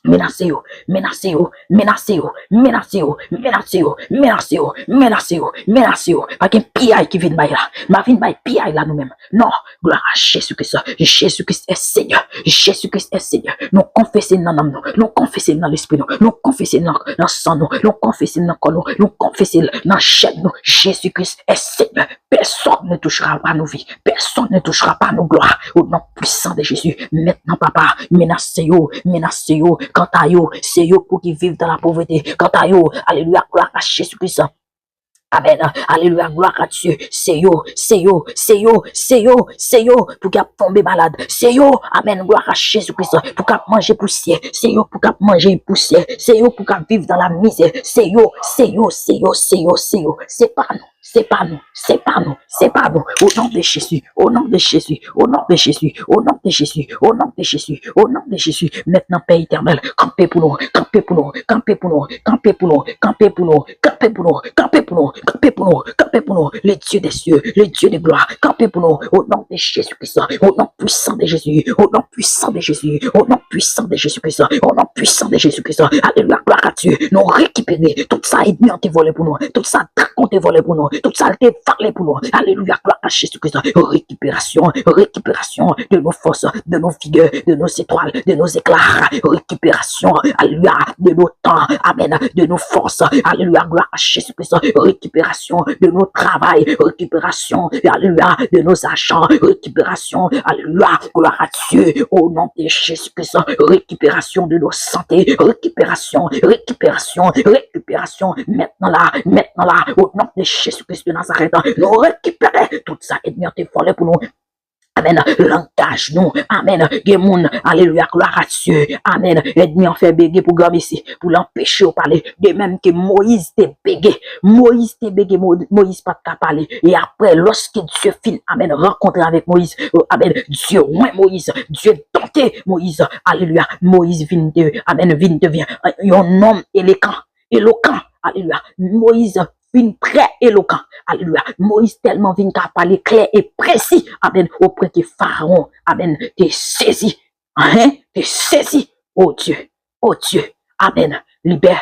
Menacez-vous, menacez-vous, menacez-vous, menacez-vous, menacez-vous, menacez-vous, menacez-vous, menacez-vous. Pas qu'un piaille qui vient de là. Ma vie de piaille là nous-mêmes. Non, gloire à Jésus-Christ. Jésus-Christ est Seigneur. Jésus-Christ est Seigneur. Nous confessons dans l'âme, nous confessons dans l'esprit, nous confessons dans le sang, nous confessons dans le corps, nous confessons dans la chair. Jésus-Christ est Seigneur. Personne ne touchera pas nos vies. Personne ne touchera pas nos gloires. Au nom puissant de Jésus. Maintenant, papa, menacez-vous, menacez-vous. Quant à eux, c'est eux pour qui vivent dans la pauvreté. Quant à eux, alléluia, gloire à Jésus-Christ. Amen. Alléluia, gloire à Dieu. C'est yo pour qu'à tomber malade. C'est yo, amen, gloire à Jésus-Christ, pour qu'à manger poussière. C'est yo pour qu'à manger poussière. C'est yo pour qu'à vivre dans la misère. C'est yo. C'est pas nous. C'est pas nous, c'est pas nous, c'est pas nous. Au nom de Jésus, au nom de Jésus, au nom de Jésus, au nom de Jésus, au nom de Jésus, au nom de Jésus. Maintenant, Père éternel, campez pour nous, campez pour nous, campez pour nous, campez pour nous, campez pour nous, campez pour nous, campez pour nous, campez pour nous, campez pour nous, les dieux des cieux, les dieux de gloire, campez pour nous, au nom de Jésus-Christ, au nom puissant de Jésus, au nom puissant de Jésus, au nom puissant de Jésus-Christ, au nom puissant de Jésus-Christ. Alléluia, gloire à Dieu. Nous récupérer tout ça ennemi ont volé pour nous, tout ça dragon ont volé pour nous. Toute saleté parlée pour nous. Alléluia, gloire à Jésus-Christ. Récupération de nos forces, de nos vigueurs, de nos étoiles, de nos éclats. Récupération, alléluia, de nos temps. Amen. De nos forces. Alléluia, gloire à Jésus-Christ. Récupération de nos travail. Récupération, alléluia, de nos agents. Récupération, alléluia, gloire à Dieu. Au nom de Jésus-Christ. Récupération de nos santé. Récupération. Maintenant là, au nom de Jésus-Christ de Nazareth, nous récupérer tout ça et bien te volé pour nous. Amen. Langage nous. Amen. Gemoun. Alléluia. Gloire à Dieu. Amen. Ennemi en fait béguer pour gagner ici. Pour l'empêcher de parler. De même que Moïse t'est bégué. Moïse pas de parler. Et après, lorsque Dieu finit, amen, rencontrer avec Moïse. Amen. Dieu, ouais, Moïse. Dieu tenté Moïse. Alléluia. Moïse devient un homme éloquent. Alléluia. Moïse très éloquent. Alléluia. Moïse tellement vient qu'à parler clair et précis. Amen. Auprès de Pharaon. Amen. T'es saisi. Hein? T'es saisi. Oh Dieu. Amen. Libère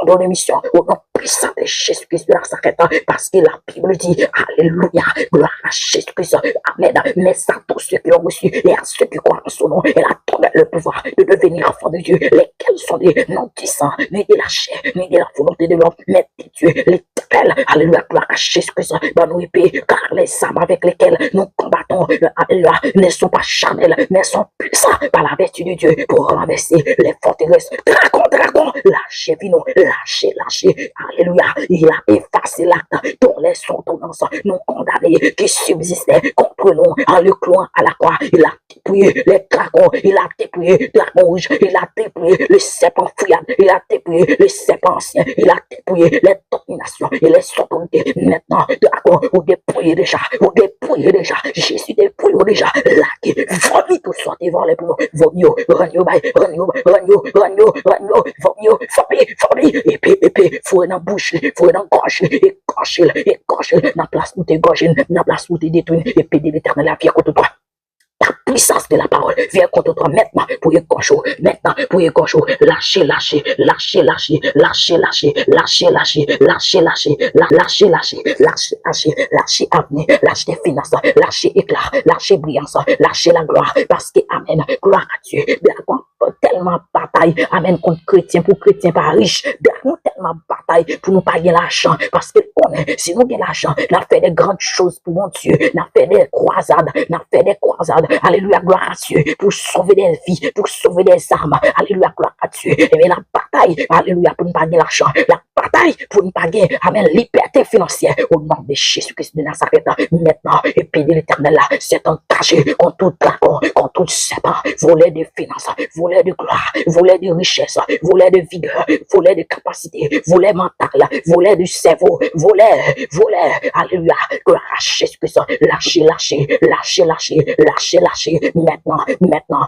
ordre de mission, au nom puissant de Jésus-Christ de Nazareth, parce que la Bible dit, alléluia, gloire à Jésus-Christ, amen. Mais à tous ceux qui ont reçu et à ceux qui croient en son nom, elle a donné le pouvoir de devenir enfants de Dieu, lesquels sont des non du sang, ni de la chair, ni de la volonté de l'homme, mais de Dieu, l'éternel, alléluia, gloire à Jésus-Christ, dans nos épées, car les armes avec lesquelles nous combattons, alléluia, ne sont pas charnelles, mais sont puissants par la vertu de Dieu pour renverser les forteresses. Dragon, lâchez, vino, lâchez, alléluia, il a effacé l'acte dont les ordonnances non condamnées qui subsistaient contre nous en le clouant à la croix. Il a dépouillé les dragons, il a dépouillé le dragon rouge, il a dépouillé le serpent fouillade, il a dépouillé le serpent ancien, il a dépouillé les dominations et les autorités. Maintenant, dragon, vous dépouillez déjà, Jésus dépouille déjà, là, vomi tout sortir voir les plombs, vomio, ragno, vomi, épée, fouet dans bouche, fouet dans gorge, écorche, dans place où t'es gorge, dans place où t'es détruit, épée de l'éternel, la vie contre toi. La puissance de la parole vient contre toi maintenant pour écorcher, lâchez, avenir, lâchez finances, lâchez éclat, lâchez brillance, lâchez la gloire, parce que, amen, gloire à Dieu, tellement bataille, amen, contre chrétien, pour chrétien pas riche, tellement bataille pour nous pas gagner l'argent, parce que si nous gagnons l'argent, nous fait des grandes choses pour mon Dieu, nous fait des croisades, alléluia, gloire à Dieu, pour sauver des vies, pour sauver des armes, alléluia, gloire à Dieu, mais la bataille, alléluia, pour nous pas gagner l'argent, la bataille pour nous pas gagner, amen, liberté financière, au nom de Jésus-Christ de Nazareth, maintenant, et puis de l'éternel là, c'est engagé contre tout dragon, contre tout serpent, volet de finances, volet de gloire, volet de richesse, volet de vigueur, volet de capacité, volet mental, volet du cerveau, volet, alléluia, gloire à Jésus-Christ, lâchez,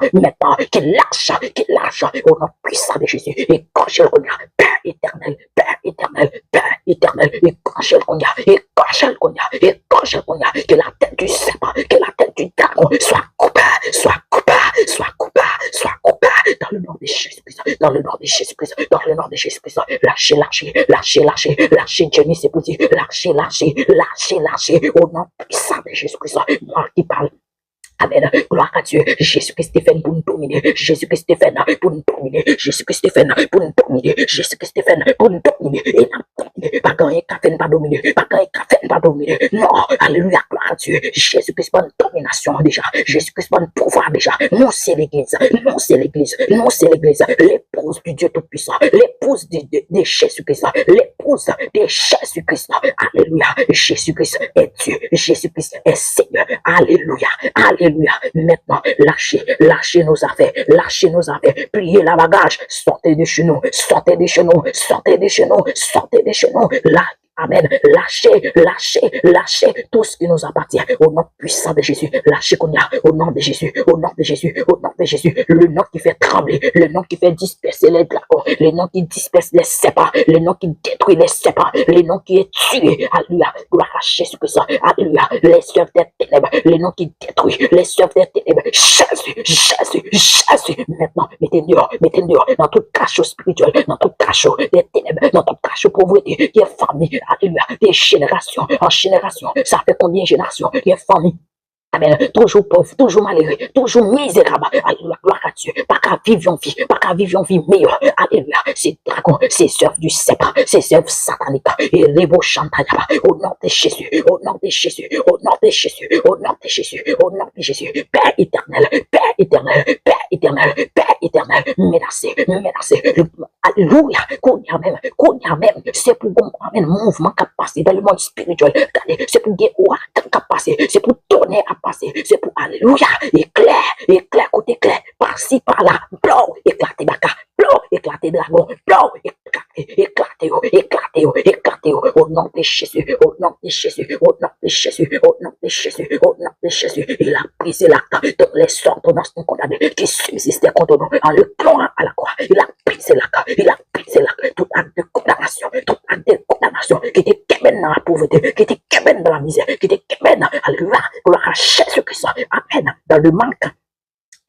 maintenant, qu'il lâche, au nom puissant de Jésus, et quand je le regarde, Père éternel, et quand je le regarde, que la tête du serpent, que la tête du dragon soit coupée, dans le nom de Jésus-Christ, lâchez, Jenny, c'est pour dire, lâchez, au nom puissant de Jésus-Christ, moi qui parle. Amen. Gloire à Dieu. Jésus-Christ Stéphane pour nous dominer. Jésus-Christ Stéphane pour nous dominer. Jésus-Christ Stéphane pour nous dominer. Jésus-Christ Stéphane pour nous dominer. Et non, pas quand il café pas dominer. Pas quand il café pas dominer. Non. Alléluia. Gloire à Dieu. Jésus-Christ pour une domination déjà. Jésus-Christ pour un pouvoir déjà. Non, c'est l'église. L'épouse du Dieu Tout-Puissant. L'épouse de Jésus-Christ. L'épouse de Jésus-Christ. Alléluia. Jésus-Christ est Dieu. Jésus-Christ est Seigneur. Alléluia. Maintenant, lâchez nos affaires, pliez la bagage, sortez de chez nous, là. Amen. Lâchez tout ce qui nous appartient. Au nom puissant de Jésus. Lâchez qu'on y a. Au nom de Jésus. Le nom qui fait trembler. Le nom qui fait disperser les dragons. Le nom qui disperse les serpents. Le nom qui détruit les serpents. Le nom qui est tué. Alléluia. Gloire à Jésus-Christ. Alléluia. Les œuvres des ténèbres. Le nom qui détruit les œuvres des ténèbres. Jésus. Maintenant, mettez dehors. Dans tout cachot spirituel. Dans tout cachot des ténèbres. Dans tout cachot pauvreté. Qui est famille. Alléluia, des générations en génération, ça fait combien de générations? Il y a famille. Amen. Toujours pauvre, toujours malheureux, toujours misérable. Alléluia, gloire à Dieu. Pas qu'à vivre une vie meilleure. Alléluia. Ces dragons, ces œuvres du serpent, ces œuvres sataniques. Et les beaux chantayaba. Au nom de Jésus. Père éternel. Menacé. Alléluia. Qu'on y a même. C'est pour un mouvement qui a passé dans le monde spirituel. C'est pour des oies qui a passé. C'est pour tourner à passer, c'est pour alléluia, éclair, côté clair, par-ci, par-là, blow, éclater baka, blow, éclater dragon, blow, éclater, au nom de Jésus, il a brisé l'acte de les ordonnances non condamnées qui subsistaient contre nous en le clouant à la croix, il a brisé l'acte, tout acte de condamnation, qui était dans la pauvreté, qui était dans la misère, qui était alléluia, gloire à Jésus-Christ, amen, dans le manque.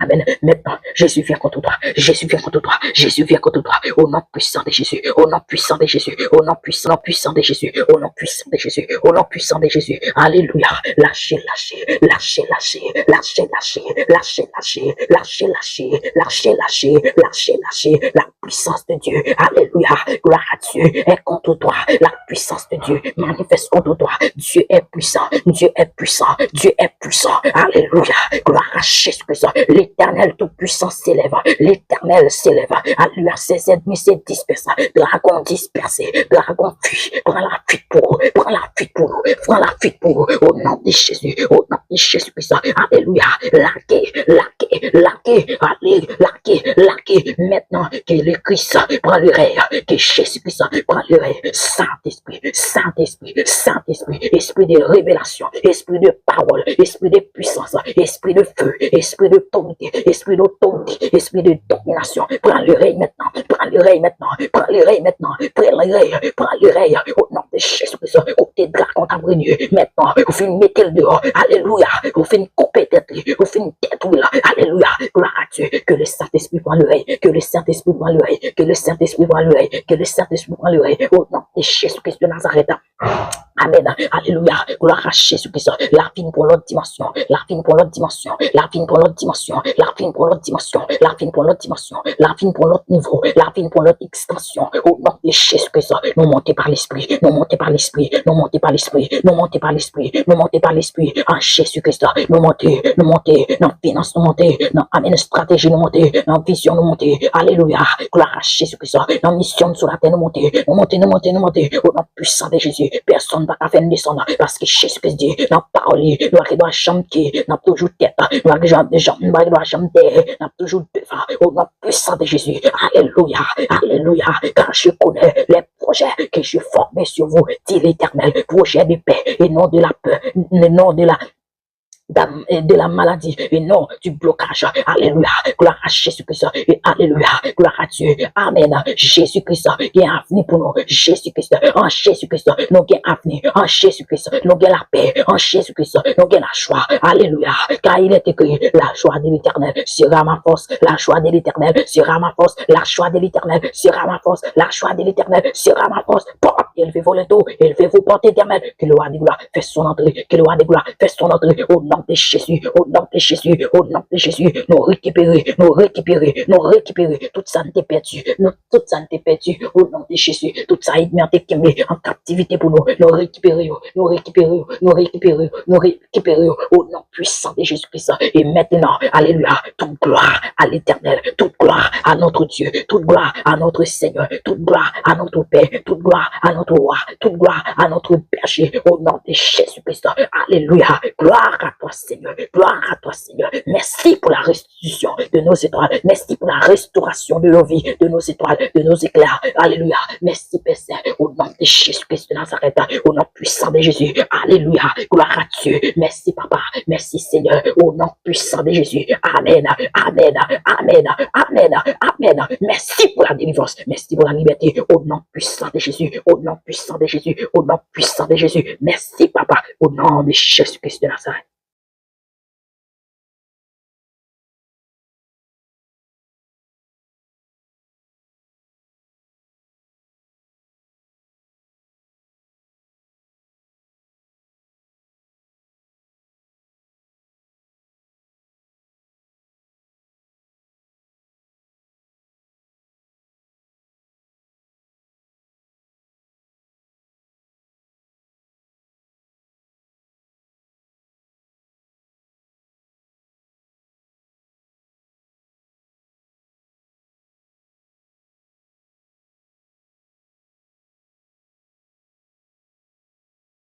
Amen. Maintenant, Jésus vient contre toi. Jésus vient contre toi. Jésus vient contre toi. Au nom puissant de Jésus. Au nom puissant de Jésus. Au nom puissant de Jésus. Au nom puissant de Jésus. Au nom puissant de Jésus. Alléluia. Lâchez, lâchez, lâchez, lâchez, lâchez, lâchez, lâchez, lâchez, lâchez, lâchez, lâchez, lâchez, lâchez, lâchez. La puissance de Dieu. Alléluia. Gloire à Dieu est contre toi. La puissance de Dieu manifeste contre toi. Dieu est puissant. Dieu est puissant. Dieu est puissant. Alléluia. Gloire à Jésus-Christ. L'Éternel tout-puissant s'élève. L'Éternel s'élève. Alléluia. Ses ennemis se dispersent. Dragon dispersé. Dragon fuit. Prends la fuite pour eux. Prends la fuite pour eux. Prends la fuite pour eux. Au nom de Jésus. Au nom de Jésus-Christ. Alléluia. Laquez. Laquez. Laquez. Allez. Laquez. Laquez. Maintenant que le Christ prend le règne. Que Jésus-Christ prend le règne. Saint-Esprit. Saint-Esprit. Saint-Esprit. Esprit de révélation. Esprit de parole. Esprit de puissance. Esprit de feu. Esprit d'autorité. Esprit d'autorité. Esprit de domination. Prends le règne maintenant. Prends le règne maintenant. Prends le règne maintenant. Prends le règne. Prends le règne. Au nom de Jésus-Christ. Côté dragon t'a brûlé. Maintenant, vous finissez mettre le dehors. Alléluia. Vous finissez couper tête. Vous finissez détruire. Alléluia. Gloire à Dieu. Que le Saint-Esprit prend le règne. Que le Saint-Esprit prend le règne. Que le Saint-Esprit prend le règne. Que le Saint-Esprit prend le règne. Au nom de Jésus-Christ de Nazareth. Amen. Alléluia. Gloire à Jésus-Christ. La fin pour l'autre dimension. La fin pour l'autre dimension. La fin pour l'autre dimension. La fin pour l'autre dimension. La fin pour l'autre dimension. La fin pour l'autre niveau. La fin pour l'autre extension. Au nom de Jésus-Christ. Nous montez par l'Esprit. Nous montez par l'Esprit. Nous montez par l'Esprit. Nous montez par l'Esprit. Nous montez par l'Esprit. En Jésus-Christ. Nous montez. Nous montez. Dans finance, nous montez. Dans amen stratégie, nous montez. Dans vision, nous montez. Alléluia. Gloire à Jésus-Christ. Dans mission sur la terre, nous montez. Nous montez, nous montez, nous montez. Au nom puissant de Jésus. Personne va faire descendre. Parce que Jésus-Christ dit, dans parole, nous avons chanter, nous avons toujours tête, nous avons jambes, nous avons jambes, nous avons toujours devant. Au nom puissant de Jésus. Alléluia. Alléluia. Car je connais les projets que je formais sur vous, dit l'Éternel. Projet de paix et non de la peur, non de la maladie et non du blocage. Alléluia. Gloire à Jésus-Christ. Et alléluia. Gloire à Dieu. Amen. Jésus-Christ, il y a un avenir pour nous. Jésus-Christ, en Jésus-Christ, nous avons un avenir. En Jésus-Christ, nous avons la paix. En Jésus-Christ, nous avons la joie. Alléluia. Car il est écrit, la joie de l'Éternel sera ma force. La joie de l'Éternel sera ma force. La joie de l'Éternel sera ma force. La joie de l'Éternel sera ma force. Élevez-vous les dos. Élevez-vous porte éternelle. Que le roi des gloires fait son entrée. Que le roi des gloires fait son entrée. Au nom de Jésus, au nom de Jésus, au nom de Jésus, nous récupérer toute santé perdue, toute santé perdue, au nom de Jésus, toute ça ennemi en captivité pour nous, nous récupérer, au nom puissant de Jésus-Christ. Et maintenant, alléluia, toute gloire à l'Éternel, toute gloire à notre Dieu, toute gloire à notre Seigneur, toute gloire à notre Père, toute gloire à notre roi, toute gloire à notre berger, au nom de Jésus-Christ. Alléluia, gloire à toi, Seigneur. Gloire à toi, Seigneur. Merci pour la restitution de nos étoiles. Merci pour la restauration de nos vies, de nos étoiles, de nos éclairs. Alléluia. Merci, Père Saint, au nom de Jésus-Christ de Nazareth, au nom puissant de Jésus. Alléluia. Gloire à Dieu. Merci, Papa. Merci, Seigneur, au nom puissant de Jésus. Amen. Amen. Amen. Amen. Amen. Merci pour la délivrance. Merci pour la liberté. Au nom puissant de Jésus. Au nom puissant de Jésus. Au nom puissant de Jésus. Merci, Papa, au nom de Jésus-Christ de Nazareth.